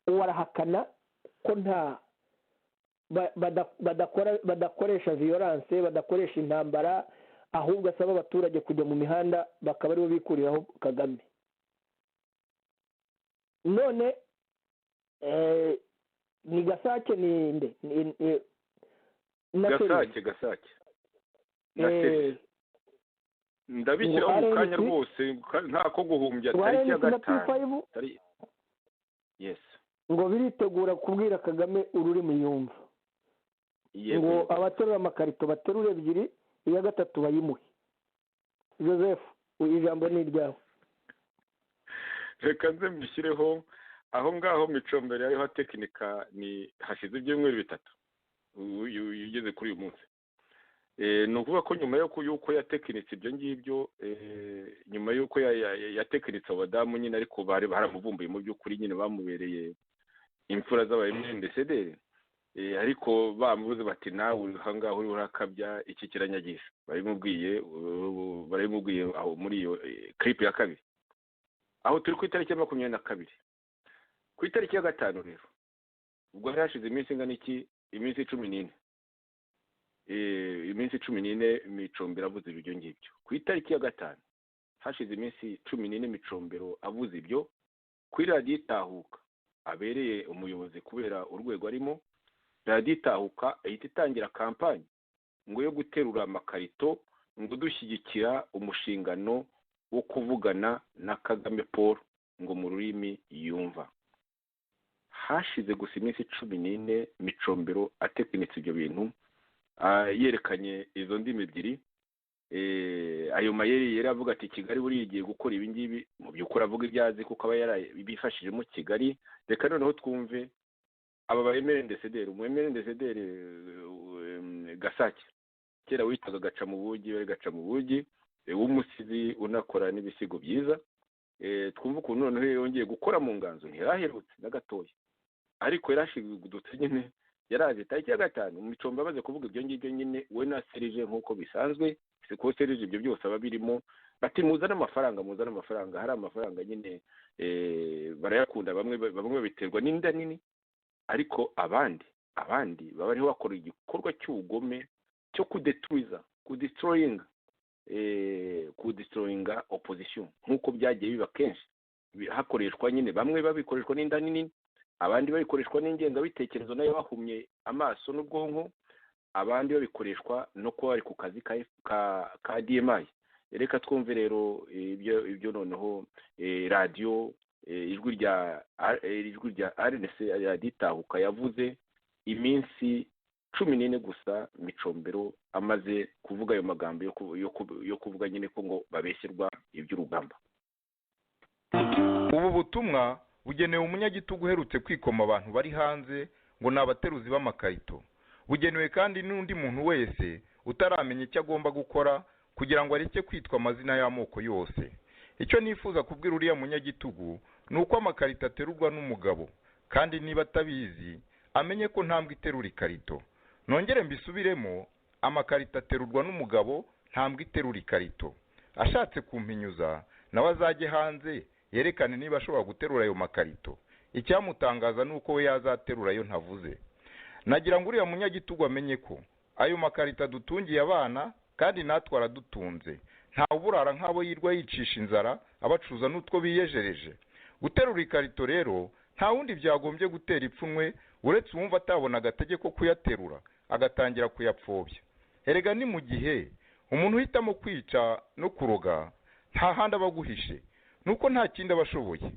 warahakana ko nta badakoresha violence badakoresha intambara ahubwo asaba abaturage kujya mu mihanda bakaba aribo bikuriraho Kagame none ni Gasake ni nde Gasake ndabishyira mu kanya rwose nta ko guhumbya tariki ya gatanu yes ngo biritegura kubwira Kagame ururimi yumva ngo abaterura amakarito baterure ebyiri iya gatatu bayimuhe Joseph ijambo ni iryawe reka nze mbishyireho aho ngaho Micombere hariho tekinika ni hashize ibyumweru bitatu ugeze kuri uyu munsi ni ukuvuga ko nyuma y'uko yatekinitse ibyo ngibyo nyuma y'uko yatekinitse abadamu nyine ariko bari baramuvumbuye mu by'ukuri nyine bamubereye imfura z'abayemwendesederi ariko bamubuze bati nawe aha ngaho uriho urakabya iki kiranyagisha barimubwiye aho muri iyo clip ya kabiri aho turi ku itariki ya 22 ku itariki ya gatanu rero ubwo hashize iminsi ingana iki iminsi 14 iminsi 14 Micombero avuze ibyo ngibyo ku itariki ya gatanu hashize iminsi 14 Micombero avuze ibyo kuri radiyo Itahuka abereye umuyobozi kubera urwego arimo radiyo Itahuka ihita itangira kampanye ngo yo guterura amakarito ngo dushyigikira umushingano wo kuvugana na Kagame Paul ngo mu rurimi yumva. Hashize gusa iminsi 14 Micombero atekinitse ibyo bintu, yerekanye izo ndimi ebyiri. Ayo mayeri yari avuga ati Kigali buri igiye gukora ibi ngibi, mu by'ukuri avuga ibyazi kuko aba yarabifashije mu Kigali. Reka noneho twumve aba baMRNDCDR, umweMRNDCDR Gasake kera witaga gaca mu bugi, bari gaca mu bugi w'umusizi unakora n'ibisigo byiza. Twumva ukuntu noneho yongeye gukora mu nganzo, ntiraherutse na gatoya, ariko yarashigudutse nyine. Yaraje tariki ya 5 Micombe amaze kuvuga ibyo ngibyo nyine we na Serge nk'uko bisanzwe, ko Serge ibyo byose aba birimo, bati muzana amafaranga, hari amafaranga nyine barayakunda, bamwe babiterwa n'inda nini, ariko abandi baba ariho bakora igikorwa cy'ubugome cyo kudestroyinga opposition nk'uko byagiye biba kenshi, hakoreshwa nyine bamwe babikoreshwa n'inda nini, abandi babikoreshwa n'ingengabitekerezo nayo bahumye amaso n'ubwonko, abandi babikoreshwa no kuba bari ku kazi ka DMI. Reka twumve rero ibyo noneho radio ijwi rya RNC yaditahuka yavuze iminsi 14 gusa Micombero amaze kuvuga ayo magambo yo kuvuga nyine ko ngo babeshyirwa iby'urugamba. Ubu butumwa bugenewe umunyagitugu uherutse kwikoma abantu bari hanze ngo nabateruzi b'amakarito. Bugenewe kandi n'undi muntu wese utaramenya icyo agomba gukora kugira ngo areke kwitwa amazina y'amoko yose. Icyo nifuza kubwira uriya munyagitugu nuko amakarito aterurwa n'umugabo, kandi niba atabizi amenye ko ntambwe iterura ikarito. Nongere mbisubiremo, amakarito aterurwa n'umugabo, ntambwe iterura ikarito. Ashatse kumpinyuza nawe azajye hanze yerekane niba ashobora guterura ayo makarito. Icyamutangaza nuko we yazaterura ayo ntavuze. Nagira ngo uriya munyagitugu amenye ko ayo makarito adutungiye abana kandi natwe aradutunze. Nta uburara nk'abo yirwa yicisha inzara abacuza n'utwo biyejereje. Guterura ikarito rero nta wundi byagombye gutera ipfunwe uretse uwumva atabona agategeko kuyaterura agatangira kuyapfobya. Erega ni mu gihe umuntu uhitamo kwica no kuroga nta handi abaguhishe, nuko nta kindi abashoboye.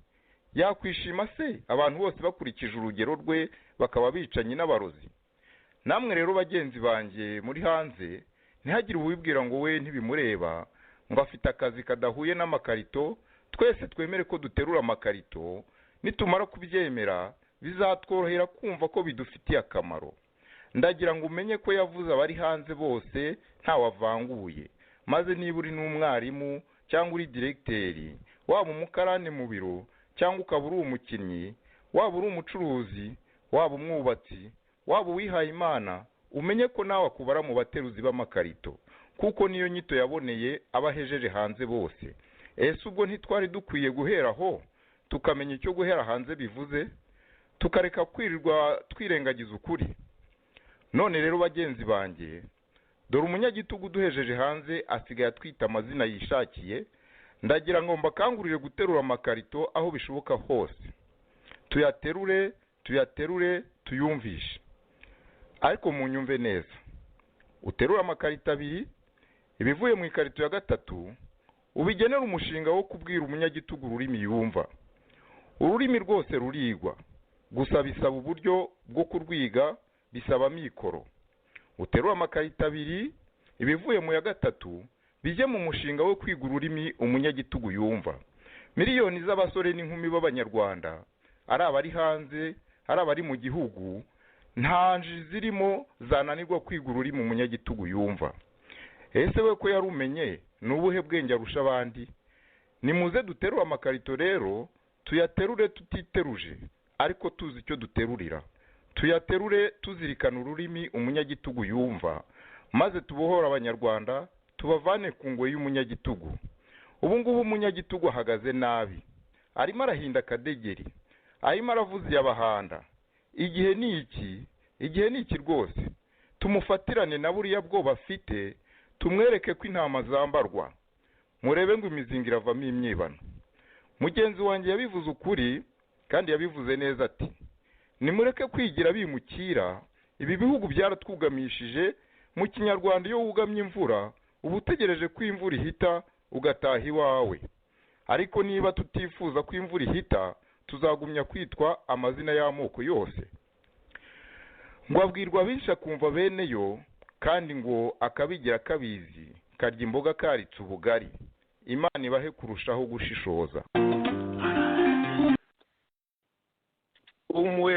Yakwishima se abantu bose bakurikije urugero rwe bakaba bicanyi n'abarozi? Namwe rero bagenzi banjye muri hanze, ntihagire uwibwira ngo we ntibimureba, ngo afite akazi kadahuye n'amakarito. Twese twemere ko duterura amakarito, nitumara kubyemera bizatworohera kumva ko bidufitiye akamaro. Ndagira ngo umenye ko yavuze abari hanze bose ntawavanguye, maze niba uri n'umwarimu cyangwa uri directeur, waba umukarani mu biro cyangwa ukaba uri umukinnyi, waba uri umucuruzi, waba umwubatsi, waba uwihaye Imana, umenye ko nawe akubara mu bateruzi b'amakarito, kuko niyo nyito yaboneye abahejeje hanze bose. Ese ubwo ntitwari dukwiye guheraho tukamenya icyo guhera hanze bivuze, tukareka kwirirwa twirengagiza ukuri? None rero bagenzi banjye, dore umunyagitugu duhejeje hanze asigaye atwita amazina yishakiye. Ndagira ngo mbakangurire guterura amakarito aho bishoboka hose. Tuyaterure tuyumvishe. Ariko munyumve neza, uterura amakarito 2, ibivuye mu ikarito ya 3 ubigenera umushinga wo kubwira umunyagitugu ururimi yumva. Ururimi rwose rurigwa, gusa bisaba uburyo bwo kurwiga, bisaba mikoro. Uterura amakarito 2, ibivuye mu ya 3 bijye mu mushinga wo kwiga ururimi umunyagitugu yumva. Miliyoni z'abasore n'inkumi b'abanyarwanda, ari abari hanze, ari abari mu gihugu, nta nji zirimo zananirwa kwiga ururimi umunyagitugu yumva. Ese we ko yarumenye n'ubuhe bwenge arusha abandi? Nimuze duterura amakarito rero, tuyaterure tutiteruje, ariko tuzi icyo duterurira. Tuyaterure tuzirikana ururimi umunyagitugu yumva, maze tubohora abanyarwanda tubavane ku ngoyi y'umunyagitugu. Ubu ngubu umunyagitugu ahagaze nabi, arimo arahinda akadegeri, arimo aravuza yabahanda. Igihe ni iki rwose. Tumufatirane na buriya bwoba afite, tumwereke ko intama zambarwa. Murebe ngo imizinga iravamo imyibano. Mugenzi wanjye yabivuze ukuri kandi yabivuze neza ati, nimureke kwigira bimukira, ibi bihugu byaratwugamishije mu kinyarwanda iyo wugamye imvura uba utegereje ko imvura ihita ugataha iwawe, ariko niba tutifuza ko imvura ihita tuzagumya kwitwa amazina y'amoko yose. Ngo abwirwa benshi akumva bene yo, kandi ngo akabigira kabizi karya imboga karitse ubugari. Imana ibahe kurushaho gushishoza.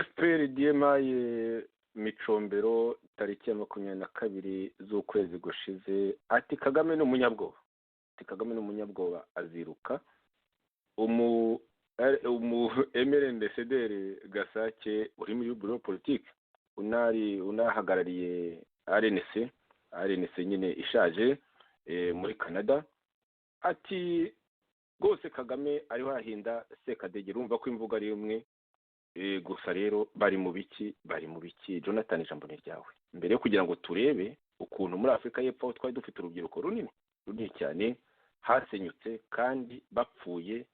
FPR DMI Micombero tariki ya 22 z'ukwezi gushize ati Kagame ni umunyabwoba, aziruka. Emerende Cedere Gasake uri muri bureau politique unahagarariye RNC nyine ishaje muri Canada, ati rwose Kagame ariho ahinda sekadege. Urumva ko imvuga ari imwe, gusa rero bari mu biki. Jonathan, ijambo ni ryawe, mbere yo kugira ngo turebe ukuntu muri Afurika y'Epfo twari dufite urubyiruko runini cyane hasenyutse kandi bapfuye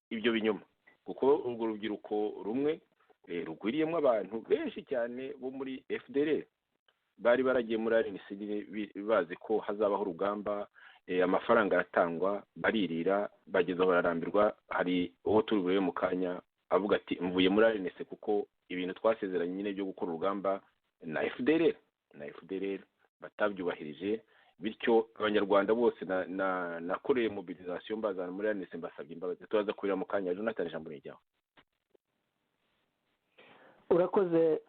ibyo binyoma, kuko urwo rubyiruko rumwe rugwiriyemo abantu benshi cyane bo muri FDLR bari baragiye muri RNC bazi ko hazabaho urugamba, amafaranga aratangwa, baririra, bageza bararambirwa. Hari uwo turi burebe mu kanya avuga ati mvuye muri RNC kuko ibintu twasezeranye nyine byo gukora urugamba na FDLR batabyubahirije. Bityo abanyarwanda bose nakoreye mobilisation bazana muri RNC mbasabye imbabazi. Tuzaza kurira mu kanya. Jonathan, ijambo ni ryawe. Urakoze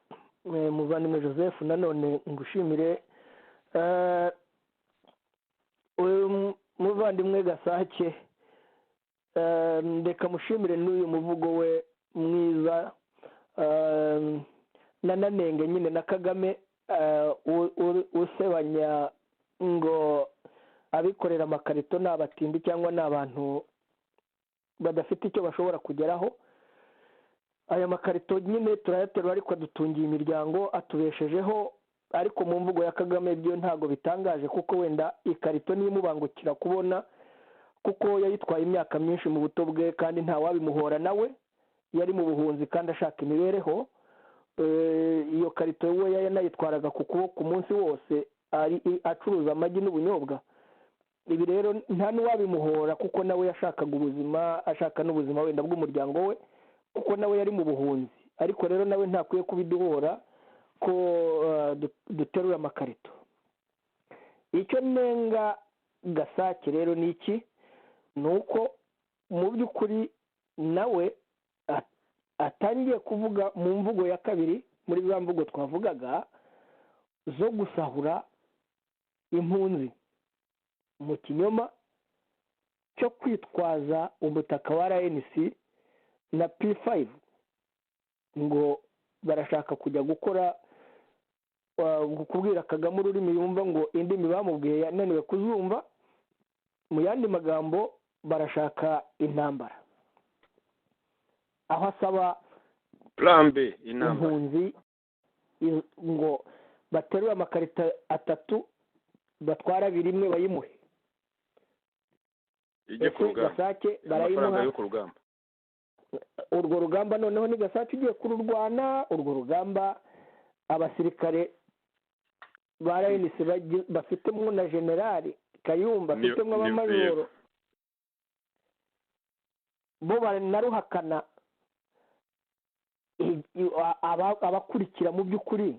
muvandimwe Joseph, nanone ngushimire muvandimwe Gasake, ndeka mushimire n'uyu muvugo we mwiza, nananenge nyine na Kagame usebanya ngo abikorera amakarito ni abatindi cyangwa ni abantu badafite icyo bashobora kugeraho. Aya makarito nyine turayaterura ariko adutungiye imiryango, atubeshejeho, ariko mu mvugo ya Kagame byo ntago bitangaje, kuko wenda ikarito niyo imubangukira kubona, kuko yayitwaye imyaka myinshi mu buto bwe kandi nta wabimuhora. Nawe yari mu buhunzi kandi ashaka imibereho. Iyo karito we yanayitwaraga ku kuboko umunsi wose acuruza amagi n'ubunyobwa. Ibi rero nta n'uwabimuhora, kuko nawe yashakaga ubuzima, ashaka n'ubuzima wenda bw'umuryango we, kuko nawe yari mu buhunzi. Ariko rero nawe ntakwiye kubiduhora ko duterura amakarito. Icyo nenga Gasake rero ni iki? Ni uko mu by'ukuri nawe atangiye kuvuga mu mvugo ya kabiri muri za mvugo twavugaga zo gusahura impunzi mu kinyoma cyo kwitwaza umutaka wa RNC na P5 ngo barashaka kujya gukora kubwira Kagame ururimi yumva ngo indimi bamubwiye yananiwe kuzumva. Mu yandi magambo barashaka intambara, aho asaba plan B impunzi ngo baterure amakarita 3 batwara 2 imwe bayimuhe ijye ku rugamba. Gasake barayimuha yo ku rugamba. Urwo rugamba noneho ni Gasake ugiye kururwana. Urwo rugamba abasirikare ba RNC bafitemo na generali Kayumba, bafitemo abamajoro, bo baranaruhakana. Abakurikira mu by'ukuri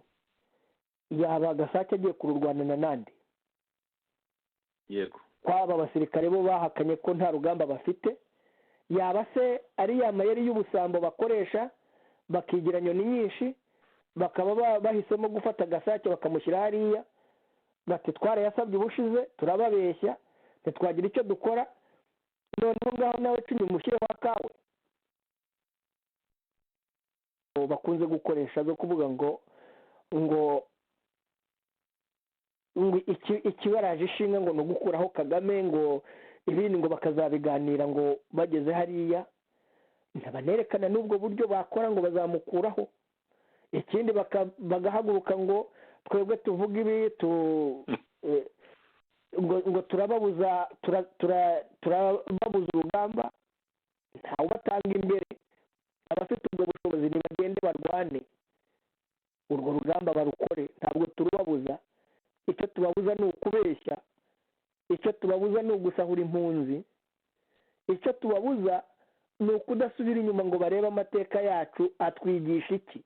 yaba Gasake agiye kururwana nande? Yego, kwaba abasirikare bo bahakanye ko nta rugamba bafite. Yaba se ari ya mayeri y'ubusambo bakoresha bakigira nyoni nyinshi, bakaba bahisemo gufata Gasake bakamushyira hariya, bati twarayasabye ubushize turababeshya ntitwagira icyo dukora, noneho ngaho nawe cumi mushyire wa kawe. Bakunze gukoresha zo kuvuga ngo ikibaraje ishinga ngo no gukuraho Kagame, ngo ibindi ngo bakazabiganira ngo bageze hariya. Ntabanerekana n'ubwo buryo bakora ngo bazamukuraho. Ikindi bagahaguruka ngo twebwe tuvuga ibi ngo turababuza urugamba. Ntawe batanga imbere. Abafite ubwo bushobozi nibagende barwane urwo rugamba barukore, ntabwo turubabuza. Icyo tubabuza ni ukubeshya, icyo tubabuza ni ugusahura impunzi, icyo tubabuza ni ukudasubira inyuma ngo barebe amateka yacu atwigisha iki.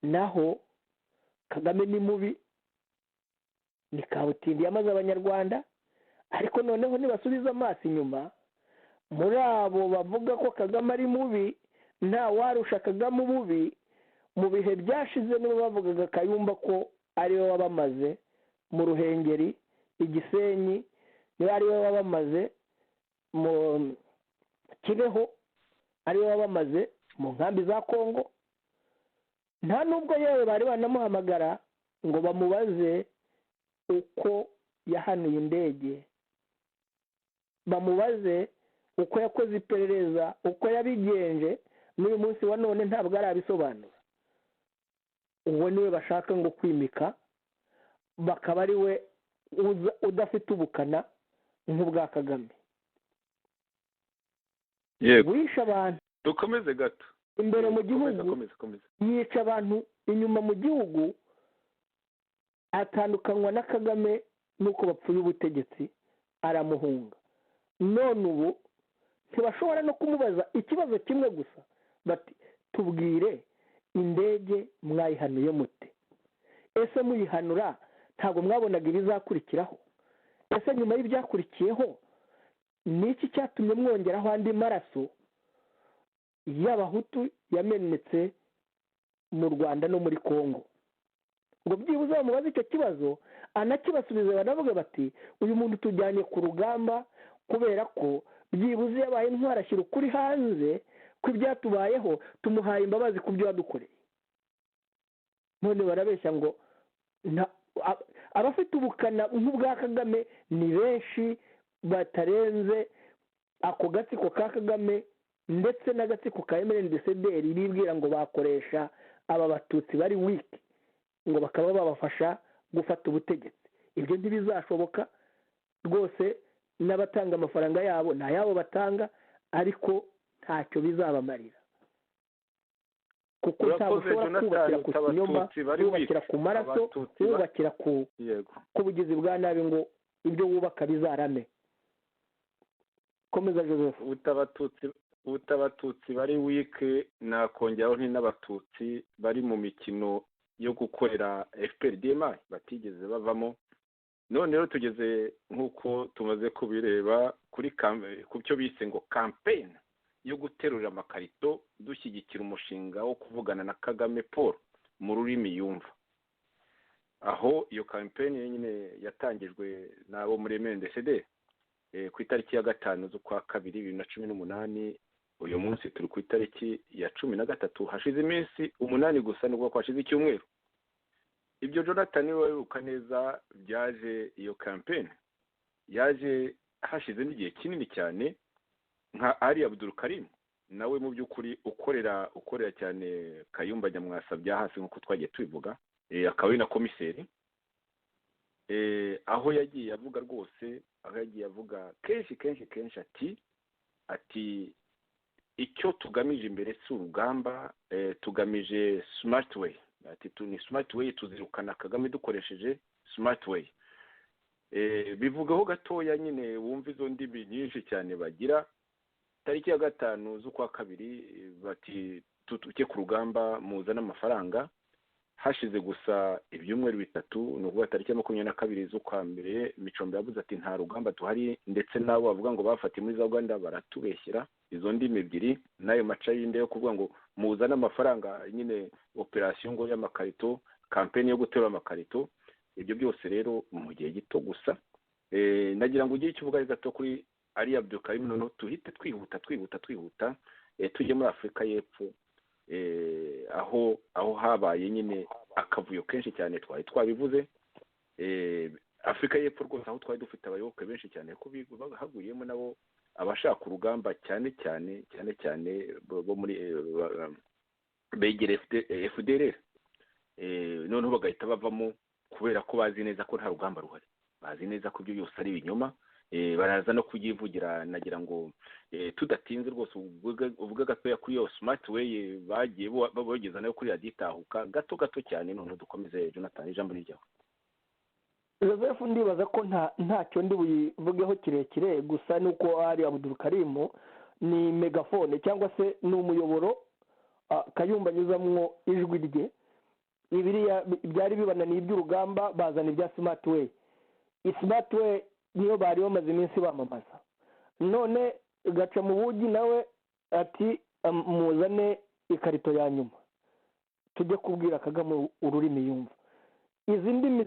Naho Kagame ni mubi, ni kabutindi yamaze abanyarwanda, ariko noneho nibasubiza amaso inyuma, muri abo bavuga ko Kagame ari mubi nta warusha Kagame ububi. Mu bihe byashize nibo bavugaga Kayumba ko ariwe wabamaze mu Ruhengeri, Igisenyi, niba ariwe wabamaze mu Kibeho, ariwe wabamaze mu nkambi za Kongo. Nta nubwo yewe bari banamuhamagara ngo bamubaze uko yahanuye indege, bamubaze uko yakoze iperereza, uko yabigenje. N'uyu munsi wa none ntabwo arabisobanura. Uwo niwe bashaka ngo kwimika, bakaba ari we udafite ubukana nk'ubwa Kagame. Yego, wisha abantu dukomeze gato imbere mu gihugu, yica abantu inyuma mu gihugu. Atandukanywa na Kagame nuko bapfuye ubutegetsi, aramuhunga. None ubu ntibashobora no kumubaza ikibazo kimwe gusa, bati tubwire indege mwayihanuye mute? Ese muyihanura ntabwo mwabonaga ibizakurikiraho? Ese nyuma y'ibyakurikiyeho ni iki cyatumye mwongeraho andi maraso y'abahutu yamenetse mu Rwanda no muri Kongo? Ngo byibuze bamubaze icyo kibazo, anakibasubize banavuga bati uyu muntu tujyanye ku rugamba kubera ko byibuze yabaye intwari, ashyira ukuri hanze ko ibyatubayeho, tumuhaye imbabazi ku byo yadukoreye. None barabeshya ngo abafite ubukana nk'ubwa Kagame ni benshi batarenze ako gatsiko ka Kagame ndetse n'agatsiko ka MNDCDR bibwira ngo bakoresha aba batutsi bari wiki ngo bakaba babafasha gufata ubutegetsi. Ibyo ntibizashoboka rwose. N'abatanga amafaranga yabo ni ayabo batanga, ariko ntacyo bizabamarira, kuko ntabwo ushobora kubakira ku kinyoma, wubakira ku maraso, wubakira ku bugizi bwa nabi ngo ibyo wubaka bizarame. Komeza Joseph. Utabatutsi bari wike, nakongeraho n'abatutsi bari mu mikino yo gukorera FPRDMI batigeze bavamo. None rero tugeze nk'uko tumaze kubireba ku cyo bise ngo campaign yo guterura amakarito dushyigikira umushinga wo kuvugana na Kagame Paul mu rurimi yumva. Aho iyo campaign nyine yatangijwe n'abo muri MNDCD ku itariki ya 5 z'ukwa 2 2018. Uyu munsi turi ku itariki ya 13, hashize iminsi 8 gusa nubwo kwashize icyumweru. Ibyo Jonathan wibuka neza byaje, iyo campaign yaje hashize n'igihe kinini cyane. Nka Ali Abdul Karim nawe mu by'ukuri ukorera cyane Kayumba Nyamwasa bya hasi nk'uko twagiye tubivuga, akaba ari na komiseri, aho yagiye avuga rwose, aho yagiye avuga kenshi ati icyo tugamije imbere si urugamba, tugamije smart way. Ati ni smart way, tuzirukana Kagame dukoresheje smart way. Bivugaho gatoya nyine wumva izo ndimi nyinshi cyane bagira. Tariki ya 5 z'ukwa 2 bati tutuke ku rugamba muzana amafaranga. Hashize gusa ibyumweru 3, no kuva tariki ya 22 z'ukwa 2 Micombe yavuze ati nta rugamba tuhari, ndetse nabo bavuga ngo bafati muri za Uganda baratubeshyira. Izo ndimi ebyiri nayo maca yinde yo kuvuga ngo muzana amafaranga, nyine operation ngo y'amakarito, campaign yo guterura amakarito. Ibyo byose rero mu gihe gito gusa. Nagira ngo ugire ikivuga gato kuri Ali Abdul Karim, noneho tuhite twihuta tujye muri Afurika y'Epfo, aho habaye nyine akavuyo kenshi cyane twari twabivuze. Afurika y'Epfo rwose aho twari dufite abayoboke benshi cyane ko haguyemo nabo abashaka urugamba cyane bo muri begere FDLR, noneho bagahita bavamo kubera ko bazi neza ko nta rugamba ruhari, bazi neza ko ibyo byose ari ibinyoma. Baraza no kuyivugira. Nagira ngo tudatinze rwose uvuga gatoya kuri iyo smart way bagiye babogeza nayo kuri raditahuka gato cyane. Noneho dukomeze Jonathan, ijambo ni ryawe. Joseph ndibaza ko ntacyo ndi buyivugeho kirekire gusa nuko ari Abdul Karim ni megafone cyangwa se ni umuyoboro Kayumba anyuzamwo ijwi rye ibiriya byari bibananiye iby'urugamba bazana ibya smart way niyo bari bamaze iminsi bamamaza none gaca mu bugi nawe ati muzane ikarito ya nyuma tujye kubwira Kagame ururimi yumva izi ndimi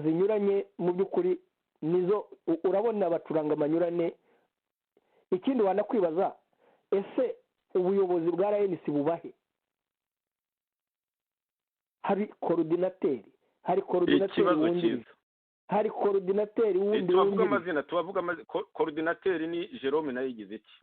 zinyuranye mu by'ukuri nizo urabona abacuranga amanyurane ikindi wanakwibaza ese ubuyobozi bwa RNC bubahe hari koordinateri wundi hari koordinateri wundi tubavuga amazina koordinateri ni Jerome nayo yigize iki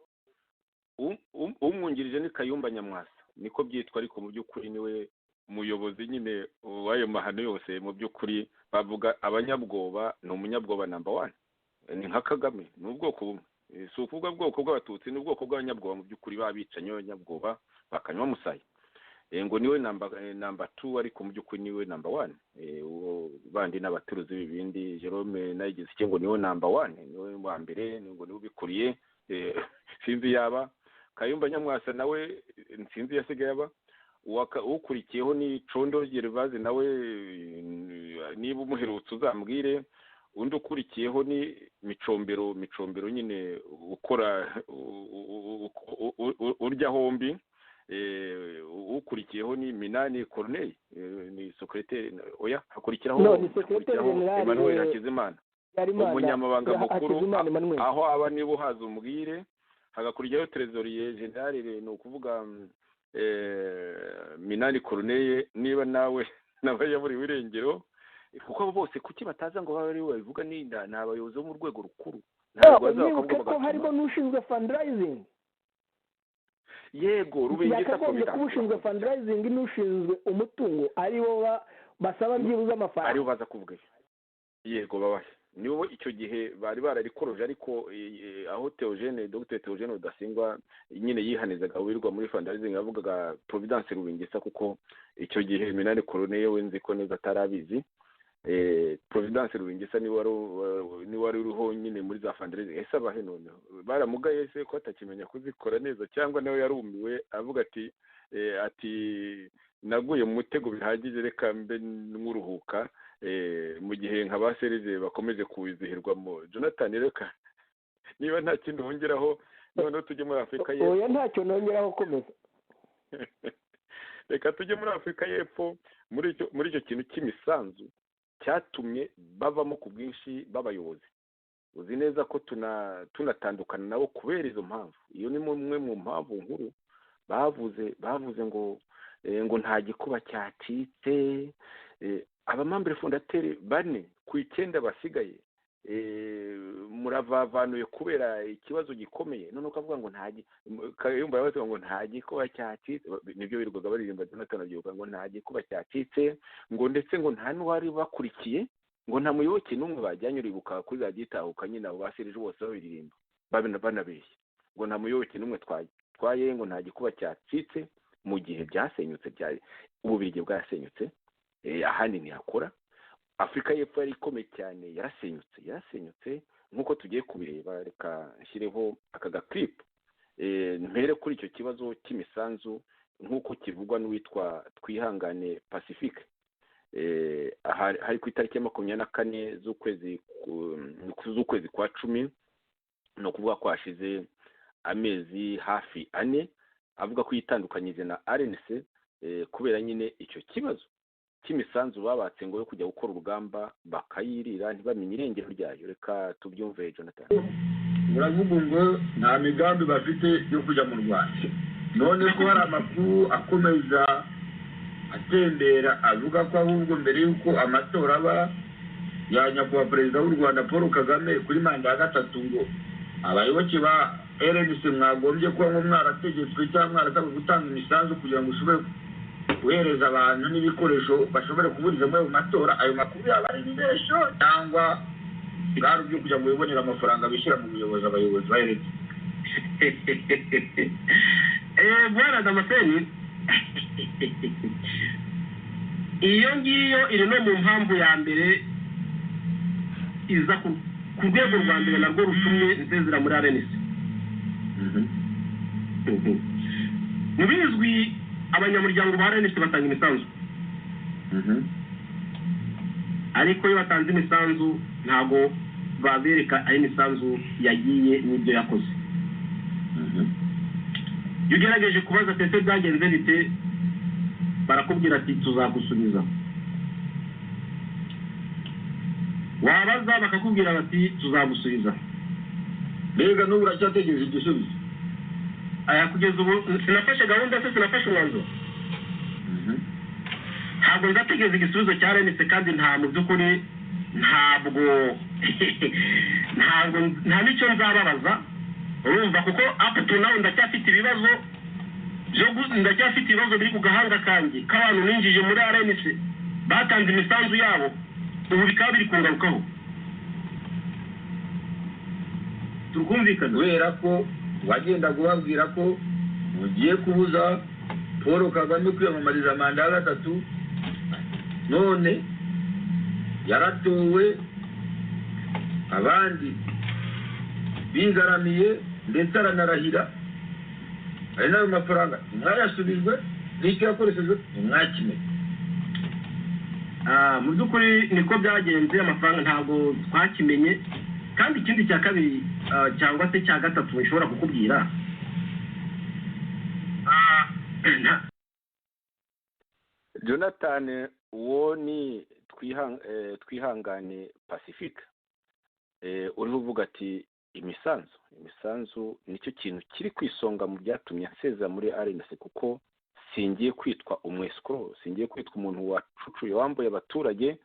umwungirije ni Kayumba Nyamwasa niko byitwa ariko mu by'ukuri niwe umuyobozi nyine w'ayo mahano yose mu by'ukuri bavuga abanyabwoba ni umunyabwoba number 1 ni nka Kagame ni ubwoko bumwe si ukuvuga bwoko bw'abatutsi ni ubwoko bw'abanyabwoba mu by'ukuri babicanye abanyabwoba bakanywa musayi ngo niwe number 2 ariko mu by'ukuri niwe number 1 bandi n'abateruzi bibindi Jerome nayigize iki ngo niwe number 1 niwe wa mbere ngo niwe ubikuriye sinzi yaba Kayumba Nyamwasa nawe sinzi yasigaye aba ukurikiyeho ni Condo Gervase nawe niba umuherutse uzambwire undi ukurikiyeho ni micombero nyine ukora urya hombi ukurikiyeho ni Minani Corneille ni secrétaire oya hakurikiraho Emmanuel Hakizimana umunyamabanga mukuru aho aba nibo haza umbwire hagakurikiraho trésorier général ni ukuvuga Minani Corneille niba nawe n'abayaburi wirengero kuko bose kuki bataza ngo bari babivuga ninda n'abayobozi bo mu rwego rukuru ntabwo bazavuga ko harimo n'ushinzwe fundraising yego rubingisa ko ushinzwe fundraising n'ushinzwe umutungo aribo basaba byibuze amafaranga aribo baza kuvuga yego babahe nibo icyo gihe bari bararikoroje ariko aho Dr Theogene Rudasingwa nyine yihanizaga wirirwa muri fundraising avugaga Providence Rubingisa kuko icyo gihe Minani Corneille wenze ko neza atarabizi Providence Rubingisa ni wari uriho nyine muri za fundraising ese abahe none baramugaye se ko atakimenya kuzikora neza cyangwa nawe yarumiwe avuga ati naguye mu mutego bihagije reka mbe n'uruhuka mu gihe nka baserije bakomeje kuwizihirwamo Jonathan reka niba nta kindi wongeraho none tujye muri Afurika y'Epfo oya ntacyo nongeraho komeza reka tujye muri Afurika y'Epfo muri icyo kintu cy'imisanzu cyatumye bavamo ku bwinshi b'abayobozi uzi neza ko tunatandukana nabo kubera izo mpamvu iyo ni mwe mu mpamvu nkuru bavuze ngo nta gikuba cyacitse abamambere fondateri 4 ku 9 basigaye muravavanuye kubera ikibazo gikomeye none ukavuga ngo Kayumba yavuze ngo nta gikuba cyacitse nibyo birirwaga baririmba Jonathan abyuka ngo nta gikuba cyacitse ngo ndetse ngo nta n'uwari bakurikiye ngo nta muyoboke n'umwe bajyanye uribuka kuri radio itahuka nyine abo basirije bose babiririmba banabeshya ngo nta muyoboke n'umwe twaye ngo nta gikuba cyacitse mu gihe byasenyutse ububirigi bwasenyutse ahandi ntihakora Afurika y'Epfo yari ikomeye cyane yarasenyutse nk'uko tugiye kubireba reka nshyireho aka gaclip mpere kuri icyo kibazo cy'imisanzu nk'uko kivugwa n'uwitwa Twihangane Pacifique hari ku itariki ya 24 z'ukwezi kwa 10 no kuvuga ko hashize amezi hafi 4 avuga ko yitandukanyije na RNC kubera nyine icyo kibazo cy'imisanzu babatse ngo yo kujya gukora urugamba bakayirira ntibamenye irengero ryayo reka tubyumve Jonathan uravuga ngo nta migambi bafite yo kujya mu Rwanda none ko hari amakuru akomeza atembera avuga ko ahubwo mbere y'uko amatora aba ya nyakubahwa perezida w'u Rwanda Paul Kagame kuri manda ya 3 ngo abayoboke ba RNC mwagombye kuba ngo mwarategetswe cyangwa mwarasabwe gutanga imisanzu kugira ngo ushobore guhereza abantu n'ibikoresho bashobore kuburiza muri ayo matora ayo makuru yaba ari ibesho cyangwa bwari byo kugira ngo bibonere amafaranga bishyira mu buyobozi abayobozi ba RNC bwana Damascene iyo ngiyo iri no mu mpamvu ya mbere iza ku rwego rwa mbere narwo rutumye nsezera muri RNC. Mu bizwi abanyamuryango ba RNC batanga imisanzu, ariko iyo batanze imisanzu ntabwo babereka aho imisanzu yagiye n'ibyo yakoze. Iyo ugerageje kubaza tese byagenze bite, barakubwira ati tuzagusubiza. Wabaza bakakubwira bati tuzagusubiza. Mbega n'ubu uracyategereje igisubizo? Aya kugeza ubu sinafashe gahunda se, sinafashe umwanzuro. Ntabwo nzategereza igisubizo cya RNC kandi nta mu by'ukuri ntabwo nta n'icyo nzababaza, urumva, kuko up to now ndacyafite ibibazo biri ku gahanga kanjye k'abantu ninjije muri RNC batanze imisanzu yabo, ubu bikaba biri kungarukaho. Tukumvikana kubera ko wagenda kubabwira ko mugiye kubuza Paul Kagame kwiyamamariza manda ya gatatu, none yaratowe abandi bigaramiye ndetse aranarahira, ari nayo mafaranga mwayasubijwe n'icyo yakoreshejwe mwakime. Mu by'ukuri niko byagenze, amafaranga ntabwo twakimenye. Kandi ikindi cya kabiri cyangwa se cya gatatu nshobora kukubwira, Jonathan, uwo ni twihangane Pacifique, uriho uvuga ati imisanzu nicyo kintu kiri ku isonga mu byatumye aseza muri RNC, kuko singiye kwitwa umwesikoro, singiye kwitwa umuntu wacucuye wambuye abaturage,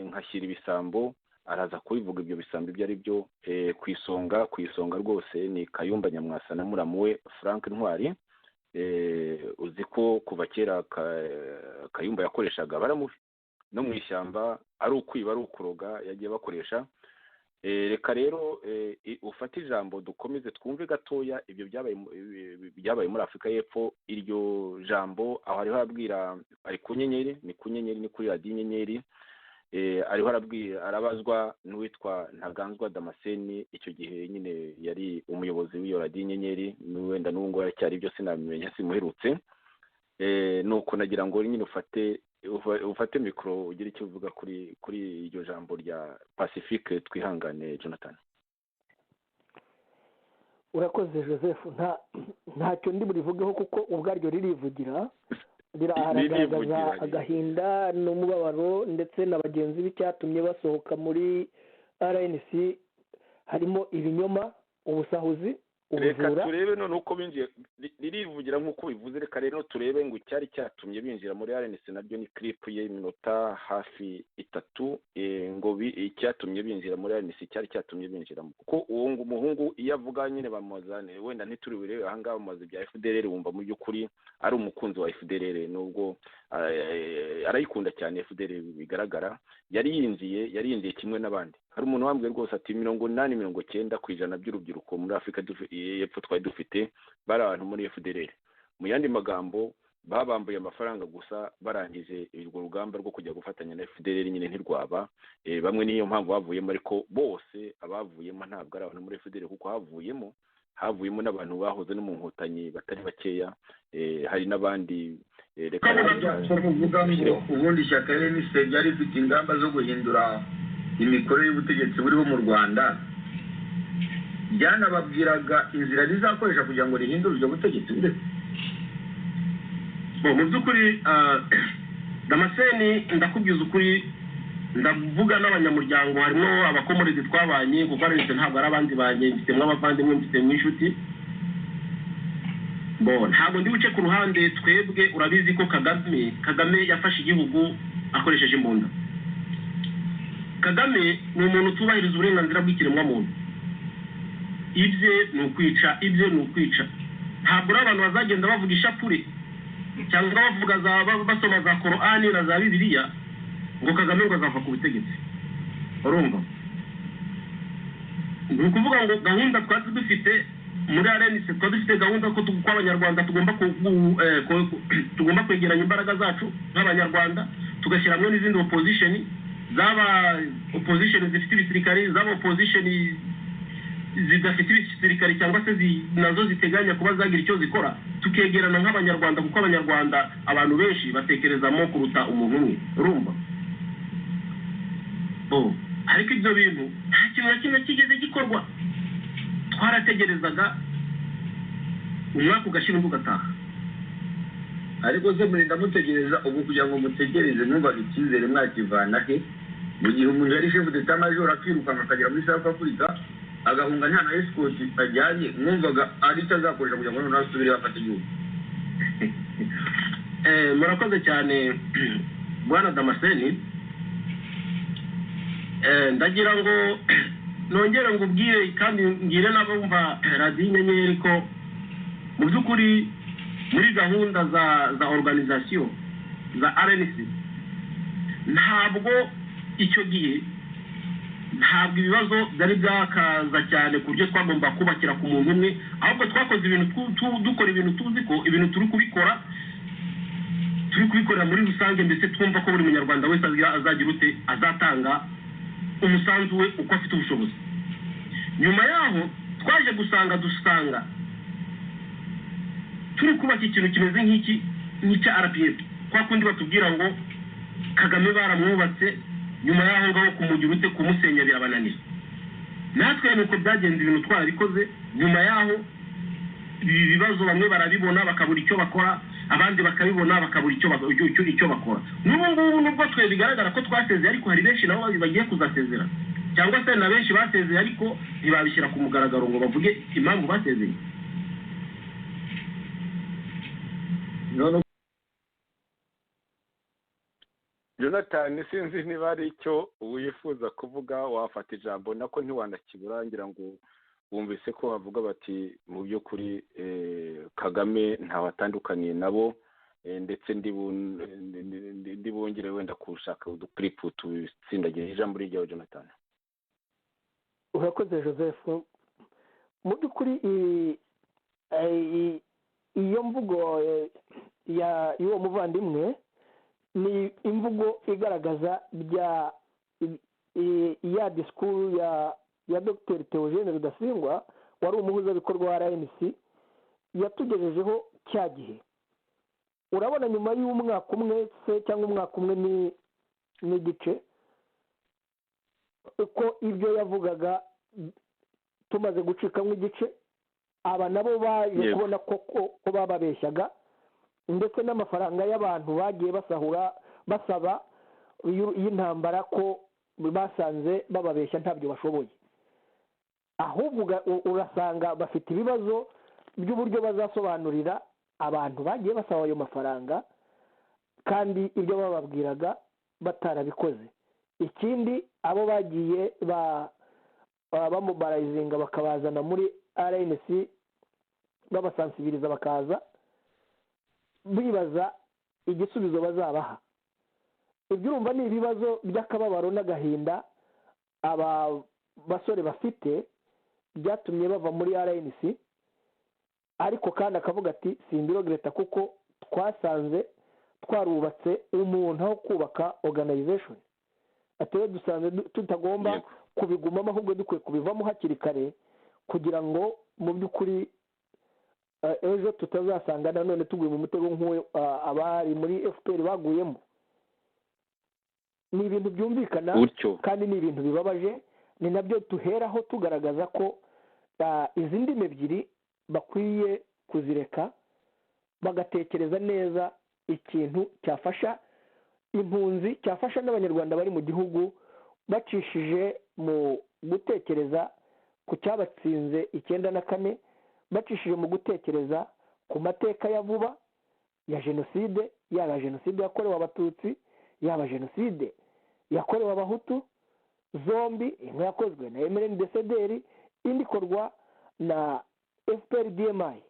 nkashyira ibisambo. Araza kubivuga ibyo bisambo ibyo ari byo. Ku isonga rwose ni Kayumba Nyamwasa na muramu we Frank Ntwari. Uzi ko kuva kera Kayumba yakoreshaga baramufi no mu ishyamba, ari ukwiba ari ukuroga yagiye bakoresha. Reka rero ufate ijambo dukomeze twumve gatoya ibyo byabaye muri Afurika y'Epfo. Iryo jambo aho ariho abwira, ari ku nyenyeri, ni kuri radiyo Inyenyeri. Ariho arabazwa n'uwitwa Ntaganzwa Damascene, icyo gihe nyine yari umuyobozi w'iyo radiyo Inyenyeri, wenda n'ubu ngubu aracyari, byo sinabimenya, simuherutse. Nuko nagira ngo nyine ufate mikoro ugire icyo uvuga kuri iryo jambo rya Pacifique twihangane Jonathan. Urakoze Joseph, ntacyo ndi burivugeho kuko ubwaryo ririvugira, riragaragaza agahinda n'umubabaro ndetse na bagenzi b'icyatumye basohoka muri RNC, harimo ibinyoma, ubusahuzi, ubujura. Reka turebe none uko binjiye, ririvugira nk'uko bivuze. Reka rero turebe ngo icyari cyatumye binjira muri RNC, nabyo ni clip y'iminota hafi 3, ngo icyatumye binjira muri RNC, cyari cyatumye binjiramo, kuko uwo ngo umuhungu iyo avuga nyine bamuzane, wenda ntituri burebe aha ngaha bamaze bya FDLR, wumva mu by'ukuri ari umukunzi wa FDLR, nubwo arayikunda cyane FDLR bigaragara. yari kimwe n'abandi. Hari umuntu wambwiye rwose ati 80-90% by'urubyiruko muri Afurika y'Epfo twari dufite bari abantu muri FDLR. Mu yandi magambo, babambuye amafaranga gusa, barangije urwo rugamba rwo kujya gufatanya na FDLR nyine ntirwaba. Bamwe niyo mpamvu bavuyemo, ariko bose abavuyemo ntabwo ari abantu muri FDLR, kuko havuyemo n'abantu bahoze no mu nkotanyi batari bakeya. Hari n'abandi kuvuga ngo ubundi ishyaka RNC ryari rifite ingamba zo guhindura imikorere y'ubutegetsi buriho mu Rwanda, ryanababwiraga inzira rizakoresha kugira ngo rihindure ubwo butegetsi. Mu by'ukuri Damascene, ndakubwiza ukuri, ndavuga n'abanyamuryango, harimo abakomorezi twabanye, kuko RNC ntabwo ari abandi banye, mfitemo abavandimwe, mfitemo inshuti. Ntabwo ndi buce ku ruhande. Twebwe urabizi ko Kagame yafashe igihugu akoresheje imbunda. Kagame ni umuntu utubahiriza uburenganzira bw'ikiremwamuntu. Ibye ni ukwica. Ntabwo ari abantu bazagenda bavuga ishapure cyangwa bavuga basoma za Korani na za Bibiliya ngo Kagame ngo azava ku butegetsi. Urumva? Ni ukuvuga ngo gahunda twari dufite muri RNC, twari dufite gahunda ko abanyarwanda tugomba kwegeranya imbaraga zacu nk'abanyarwanda, tugashyira hamwe n'izindi opposition zaba opposition zifite ibisirikare zaba opposition zidafite ibisirikare cyangwa se nazo ziteganya kuba zagira icyo zikora tukegerana nk'abanyarwanda kuko abanyarwanda abantu benshi batekerezamo kuruta umuntu umwe urumva ariko ibyo bintu nta kintu na kimwe kigeze gikorwa twarategerezaga umwaka ugashira undi ugataha ariko se murinda mutegereza ubu kugira ngo mutegereze numvaga icyizere mwakivana he mu gihe umuntu yari chef d'état major akirukanka akagera muri South Africa agahunga nta na escort ajyanye mwumvaga ari cyo azakoresha kugira ngo noneho asubire bafate igihugu murakoze cyane bwana Damascene ndagira ngo nongere ngo ubwire kandi ngire n'abumva radiyo inyenyeri ko mu by'ukuri muri gahunda za organisation za RNC ntabwo icyo gihe ntabwo ibibazo byari byakaza cyane ku buryo twagomba kubakira ku muntu umwe ahubwo twakoze ibintu dukora ibintu tuzi ko ibintu turi kubikorera muri rusange ndetse twumva ko buri munyarwanda wese azagira ute azatanga umusanzu we uko afite ubushobozi nyuma yaho twaje dusanga turi kubaka ikintu kimeze nk'icya RPF kwa kundi batubwira ngo Kagame baramwubatse nyuma yaho ngaho kumugira ute kumusenya birabananira natwe nuko byagenze ibintu twarabikoze nyuma yaho ibi bibazo bamwe barabibona bakabura icyo bakora abandi bakabibona bakabura icyo bakora n'ubu ngubu nubwo twe bigaragara ko twasezeye ariko hari benshi nabo bagiye kuzasezera cyangwa se na benshi basezeye ariko ntibabishyira ku mugaragaro ngo bavuge impamvu basezeye Jonathan sinzi niba ari icyo wifuza kuvuga wafata ijambo nako ntiwanakibura ngira ngo bumvise ko bavuga bati mu by'ukuri Kagame ntawatandukaniye nabo ndetse ndibongere wenda kushaka uduklipu tubitsindagira ijambo ryawe Jonathan. Urakoze Joseph mu by'ukuri iyo mvugo y'uwo muvandimwe ni imvugo igaragaza ya disikuru ya Dr Theogene Rudasingwa wari umuhuzabikorwa wa RNC yatugejejeho cya gihe urabona nyuma y'umwaka umwe se cyangwa umwaka umwe n'igice ko ibyo yavugaga tumaze gucikamo igice aba nabo baje kubona ko bababeshyaga ndetse n'amafaranga y'abantu bagiye basaba y'intambara ko basanze bababeshya ntabyo bashoboye ahubwo urasanga bafite ibibazo by'uburyo bazasobanurira abantu bagiye basaba ayo mafaranga kandi ibyo bababwiraga batarabikoze ikindi abo bagiye bamubarayizinga bakabazana muri RNC babasansibiriza bakaza bibaza igisubizo bazabaha ibyo urumva ni ibibazo by'akababaro n'agahinda aba basore bafite byatumye bava muri RNC ariko kandi akavuga ati simbirogereta kuko twasanze twarubatse umuntu aho kubaka organization ateye dusanze tutagomba kubigumamo ahubwo dukwiye kubivamo hakiri kare kugira ngo mu by'ukuri ejo tutazasanga nanone tuguye mu mutego nk'uwo abari muri FPR baguyemo ni ibintu byumvikana kandi ni ibintu bibabaje ni nabyo tuheraho tugaragaza ko izi ndimi ebyiri bakwiye kuzireka bagatekereza neza ikintu cyafasha impunzi cyafasha n'abanyarwanda bari mu gihugu bacishije mu gutekereza ku cyabatsinze 94 bacishije mu gutekereza ku mateka ya vuba ya jenoside yaba jenoside yakorewe abatutsi yaba jenoside yakorewe abahutu zombi imwe yakozwe na MRNDCDR indi ikorwa na FPR-DMI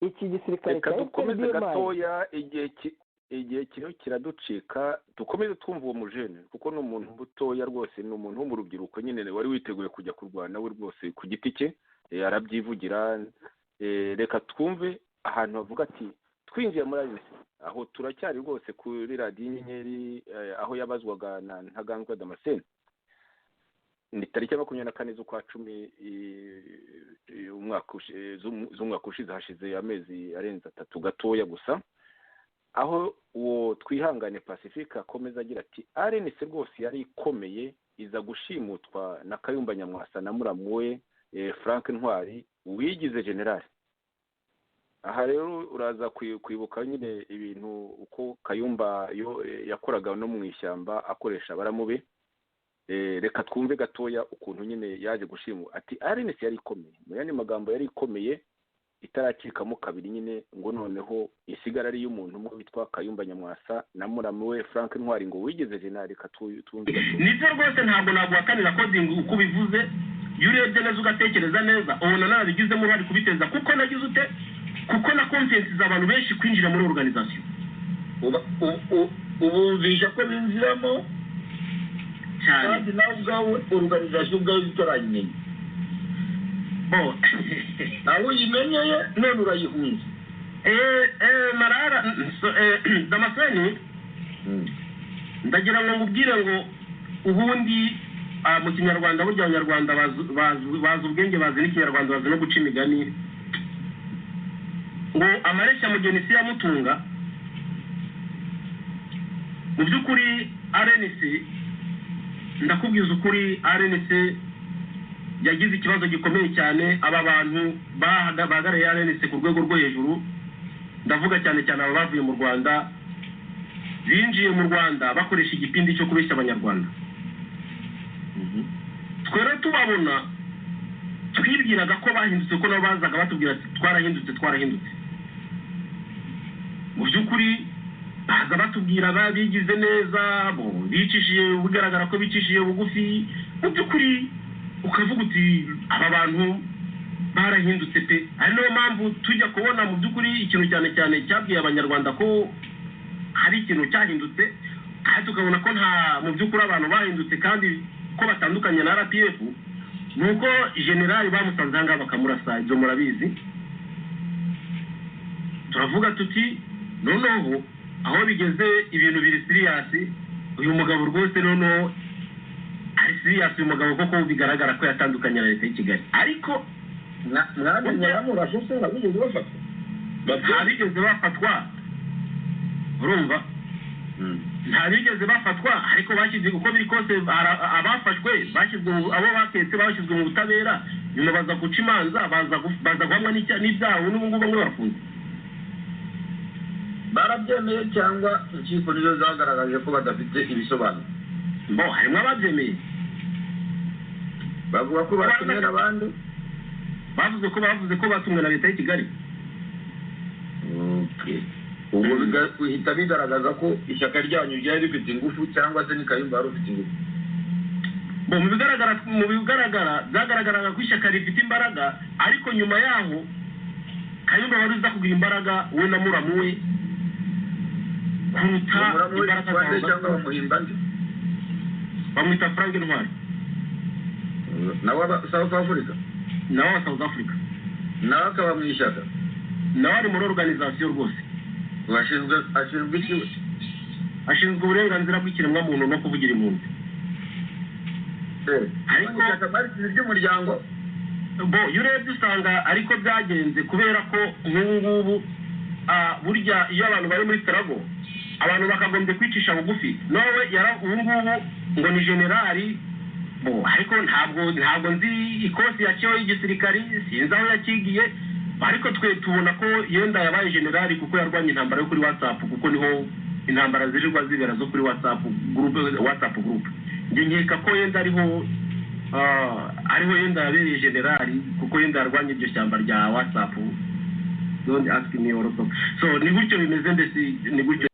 iki gisirikare cya FPR-DMI igihe kiriho kiraducika dukomeze twumva uwo mujene kuko ni umuntu mutoya rwose ni umuntu wo mu rubyiruko nyine wari witeguye kujya kurwana we rwose ku giti cye arabyivugira reka twumve ahantu havuga ati twinjiye muri RNC aho turacyari rwose kuri radiyo inyenyeri aho yabazwaga na Ntaganzwa Damascene ni tariki ya 24 z'ukwa 10 z'umwaka ushize, hashize amezi arenze 3 gatoya gusa, aho uwo Twihangane Pacifique akomeza agira ati RNC rwose yari ikomeye iza gushimutwa na Kayumba Nyamwasa na muramu we Frank Ntwari wigize general. Aha rero uraza kwibuka nyine ibintu uko Kayumba yakoraga no mu ishyamba akoresha baramube. Reka twumve gatoya ukuntu nyine yaje gushimu ati RNC yari ikomeye, mu yandi magambo yari ikomeye itaracikamo kabiri nyine ngo noneho isigara ari y'umuntu umwe witwa Kayumba Nyamwasa na muramu we Frank Ntwari ngo wigize general. Reka twumve nibyo rwose ntabwo naguhakanira ko uko bivuze iyo urebye neza ugatekereza neza ubona narabigizemo uruhare kubiteza kuko nagize ute kuko na confiance z'abantu benshi kwinjira muri organisation ubumvisha ko binjiramo cyane kandi nawe ubwawe organisation ubwawe utarayimenya nawe uyimenyeye none urayihunze. Marara Damascene ndagira ngo ngubwire ngo ubundi mu kinyarwanda burya abanyarwanda bazi ubwenge, bazi n'ikinyarwanda, bazi no guca imigani ngo amareshya mugeni si yamutunga. Mu by'ukuri RNC ndakubwiza ukuri RNC yagize ikibazo gikomeye cyane. Aba bantu bahagarariye RNC ku rwego rwo hejuru, ndavuga cyane cyane aba bavuye mu Rwanda, binjiye mu Rwanda bakoresha igipindi cyo kubeshya abanyarwanda. Twere tubabona twibwiraga ko bahindutse, ko nabo bazaga batubwira ati twarahindutse. Mu by'ukuri baza batubwira bigize neza, bicishije, bigaragara ko bicishije bugufi. Mu by'ukuri ukavuga uti aba bantu barahindutse pe. Ari nayo mpamvu tujya kubona mu by'ukuri ikintu cyane cyane cyabwiye abanyarwanda ko hari ikintu cyahindutse, kandi tukabona ko nta mu by'ukuri abantu bahindutse kandi ko batandukanye na RPF, nuko generali bamusanze hanga bakamurasa. Ibyo murabizi. Turavuga tuti noneho aho bigeze ibintu biri serious, uyu mugabo rwose noneho ari serious. Uyu mugabo koko bigaragara ko yatandukanye na leta y'i Kigali, ariko ntabigeze bafatwa. Urumva nta bigeze bafatwa, ariko bashyize uko biri kose abafashwe bashyizwe, abo baketse bashyizwe mu butabera, nyuma baza guca imanza, baza guhamwa n'ibyaha, n'ubu ngubu bamwe barafunze. Barabyemeye cyangwa inkiko nizo zagaragaje ko badafite ibisobanuro? Harimo ababyemeye, bavuga ko batumwe n'abandi, bavuze ko batumwe na leta y'i Kigali. ubwo bihita bigaragaza ko ishyaka ryanyu ryari rifite ingufu cyangwa se ni Kayumba wari ufite ingufu? Mu bigaragara byagaragaraga ko ishyaka rifite imbaraga, ariko nyuma yaho Kayumba wari uza kugira imbaraga we na muramu we kuruta imbaraga cyangwa bamuhimba nde? Bamwita Frank Ntwari. nawe South Africa? Nawe South Africa. Nawe akaba mu ishyaka? Nawe ari muri organisation rwose. Ashinzwe iki? Ashinzwe uburenganzira bw'ikiremwamuntu no kuvugira impunzi. Ariko ishyaka barisize ry'umuryango iyo urebye usanga ariko byagenze, kubera ko nk'ubu ngubu burya iyo abantu bari muri Tarago abantu bakagombye kwicisha bugufi. Nawe ubu ngubu ngo ni generali, ariko ntabwo nzi ikosi yaciyeho y'igisirikari, sinzi aho yakigiye, ariko twe tubona ko yenda yabaye generali kuko yarwanye intambara yo kuri WhatsApp, kuko niho intambara zirirwa zibera zo kuri WhatsApp group. Njye nkeka ko yenda ariho yenda yabereye generali, kuko yenda yarwanye iryo shyamba rya WhatsApp. Don't ask me also. So ni gutyo bimeze, ndetse ni gutyo.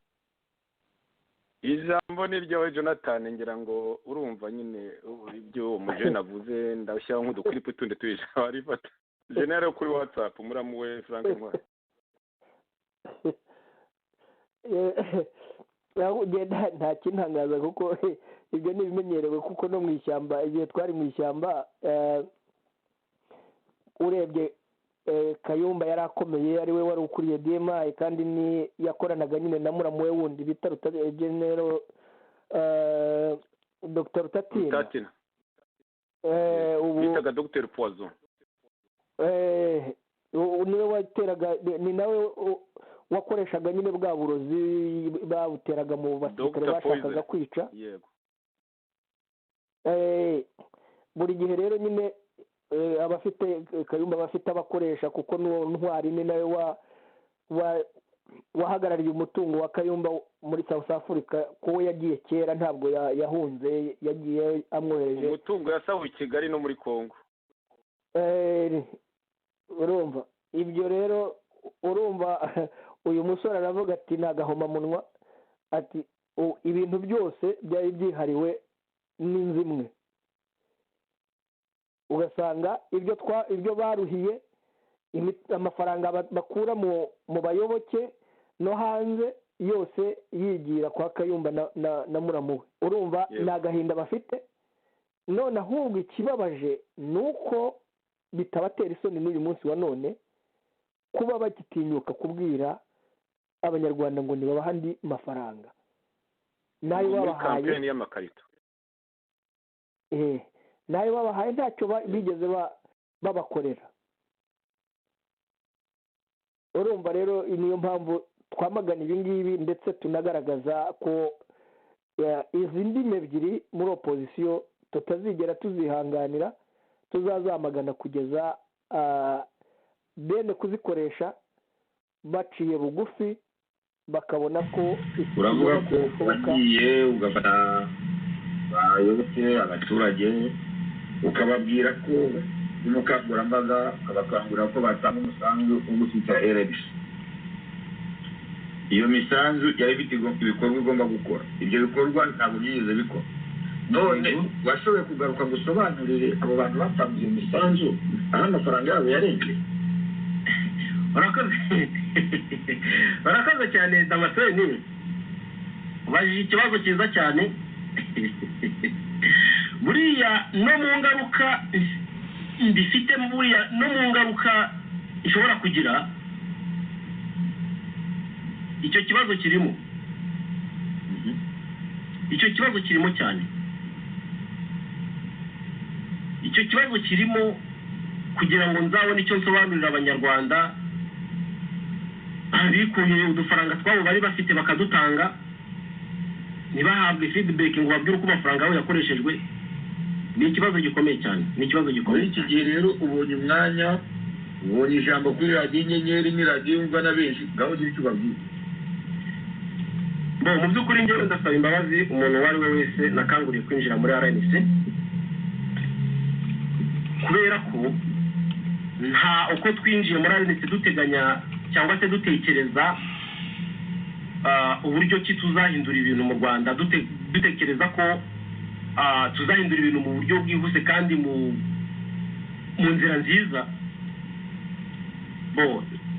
Ijambo ni ryawe Jonathan, ngira ngo urumva nyine ibyo umuje navuze, ndashyiraho nk'uduklipu tundi tuyisha warifata general kuri WhatsApp muramu we Frank Ntwari. Nta kintangaza kuko ibyo ni ibimenyerewe, kuko no mu ishyamba, igihe twari mu ishyamba urebye Kayumba yari akomeye ari we wari ukuriye DMI kandi ni yakoranaga nyine na muramu we wundi bita General Dr. Rutatina bitaga Dr. Poison niwe wateraga ni nawe wakoreshaga nyine bwa burozi babuteraga mu basirikare bashakaga kwica yego buri gihe rero nyine abafite Kayumba bafite abakoresha kuko ntwari ni nawe wahagarariye umutungo wa Kayumba muri South Africa ko yagiye kera ntabwo yahunze yagiye amwohereje umutungo yasahuye i Kigali no muri Kongo urumva ibyo rero urumva uyu musore aravuga ati nagahomamunwa ati ibintu byose byari byihariwe n'inzimwe ugasanga ibyo baruhiye amafaranga bakura mu bayoboke no hanze yose yigira kwa Kayumba na muramu we urumva ni agahinda bafite none ahubwo ikibabaje ni uko bitabatera isoni n'uyu munsi wa none kuba bagitinyuka kubwira abanyarwanda ngo nibabaha andi mafaranga nayo babahaye kampeni y'amakarito nayo babahaye ntacyo bigeze babakorera urumva rero niyo mpamvu twamagana ibi ngibi ndetse tunagaragaza ko izi ndimi ebyiri muri opozisiyo tutazigera tuzihanganira tuzazamagana kugeza bene kuzikoresha baciye bugufi bakabona ko uravuga ko wagiye ugafata abayoboke abaturage ukababwira ko umukangurambaga ukabakangurira ko batanga umusanzu wo gushyigikira RBC iyo misanzu yari ifite ibikorwa igomba gukora ibyo bikorwa ntabwo byigeze bikora none washoboye kugaruka gusobanurire abo bantu batanze iyo misanzu aho amafaranga yabo yarengeye barakoze cyane Damascene ubajije ikibazo cyiza cyane buriya no mu ngaruka mbifite buriya no mu ngaruka ishobora kugira icyo kibazo kirimo cyane icyo kibazo kirimo kugira ngo nzabone icyo nsobanurira abanyarwanda abikuye udufaranga twabo bari bafite bakadutanga ntibahabwe feedback ngo babwire uko amafaranga yabo yakoreshejwe ni ikibazo gikomeye cyane muri iki gihe rero ubonye umwanya ubonye ijambo kuri radiyo inyenyeri ni radiyo yumva na benshi ngaho ugira icyo ubabwira mu by'ukuri njyewe ndasaba imbabazi umuntu uwo ari we wese nakanguriye kwinjira muri RNC kubera ko nta uko twinjiye muri RNC duteganya cyangwa se dutekereza uburyo ki tuzahindura ibintu mu Rwanda dutekereza ko tuzahindura ibintu mu buryo bwihuse kandi mu nzira nziza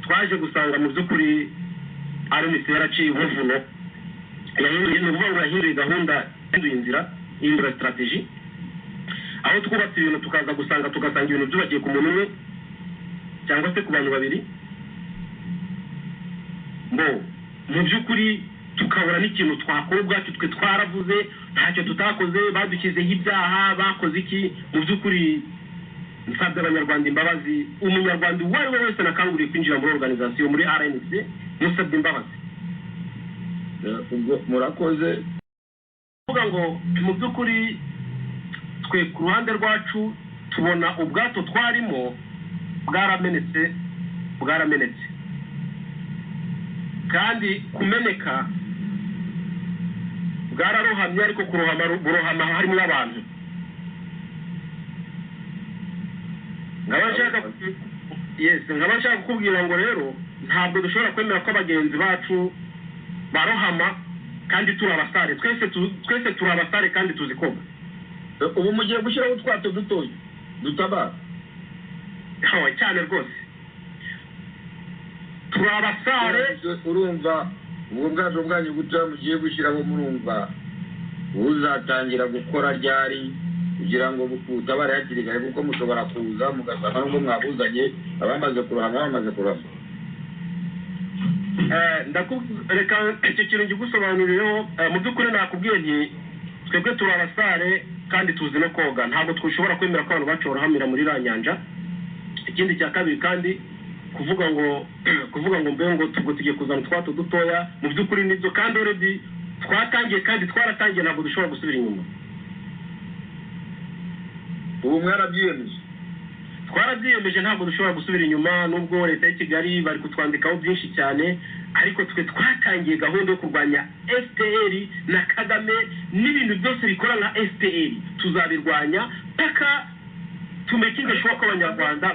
twaje gusanga mu by'ukuri RNC yaraciye umuvuno yahinduye ni ukuvuga ngo yahinduye gahunda yahinduye inzira ihindura strategy aho twubatse ibintu tugasanga ibintu byubakiye ku muntu umwe cyangwa se ku bantu babiri mu by'ukuri tukabura n'ikintu twakora ubwacu twe twaravuze ntacyo tutakoze badushyizeho ibyaha bakoze iki mu by'ukuri nsabye abanyarwanda imbabazi umunyarwanda uwo ari we wese nakanguriye kwinjira muri organization muri RNC musabye imbabazi murakoze kuvuga ngo mu by'ukuri twe ku ruhande rwacu tubona ubwato twarimo bwaramenetse kandi kumeneka bwararohamye ariko burohama harimo abantu nkaba nshaka kukubwira ngo rero ntabwo dushobora kwemera ko abagenzi bacu barohama kandi turi abasare twese turi abasare kandi tuzi koga ubu mugiye gushyiraho utwato dutoya dutabara cyane rwose turi abasare urumva ubwo bwato bwanyu gutoya mugiye gushyiraho murumva uzatangira gukora ryari kugira ngo butabare hakiri kare kuko mushobora kuza mugasanga nubwo mwabuzanye abamaze kurohama reka icyo kintu ngigusobanurireho mu by'ukuri nakubwiye nti twebwe turi abasare kandi tuzi no koga ntabwo twashobora kwemera ko abantu bacu borohamira muri iriya nyanja. Ikindi cya kabiri kandi kuvuga ngo mbe ngo tugiye kuzana utwato dutoya mu by'ukuri nibyo kandi already twatangiye kandi twaratangiye ntabwo dushobora gusubira inyuma. ubu mwarabyiyemeje? Twarabyiyemeje ntabwo dushobora gusubira inyuma nubwo leta ya Kigali bari kutwandikaho byinshi cyane ariko twe twatangiye gahunda yo kurwanya FPR na Kagame n'ibintu byose bikora nka FPR tuzabirwanya paka tumekinge sure ko abanyarwanda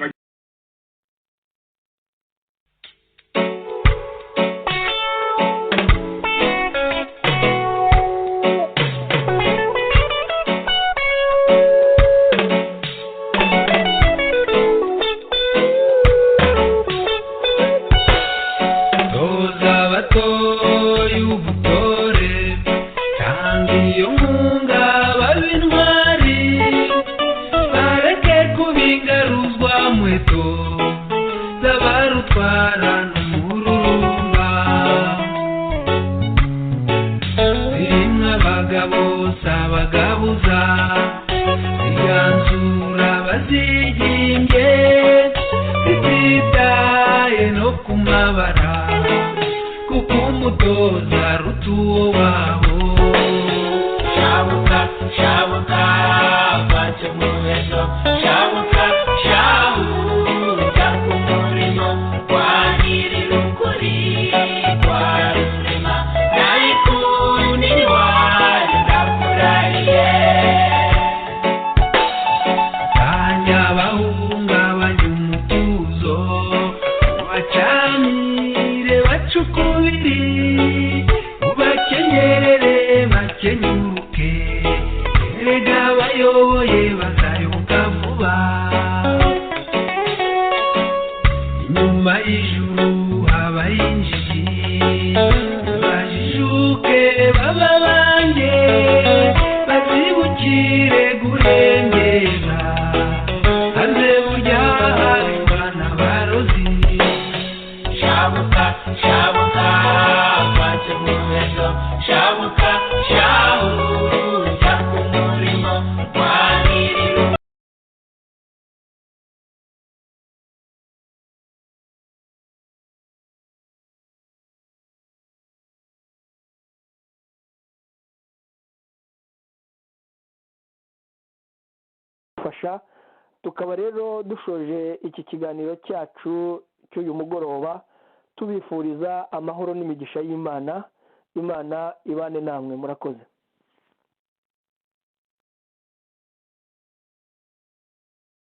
tukaba rero dushoje iki kiganiro cyacu cy'uyu mugoroba tubifuriza amahoro n'imigisha y'Imana. Imana ibane namwe. Murakoze.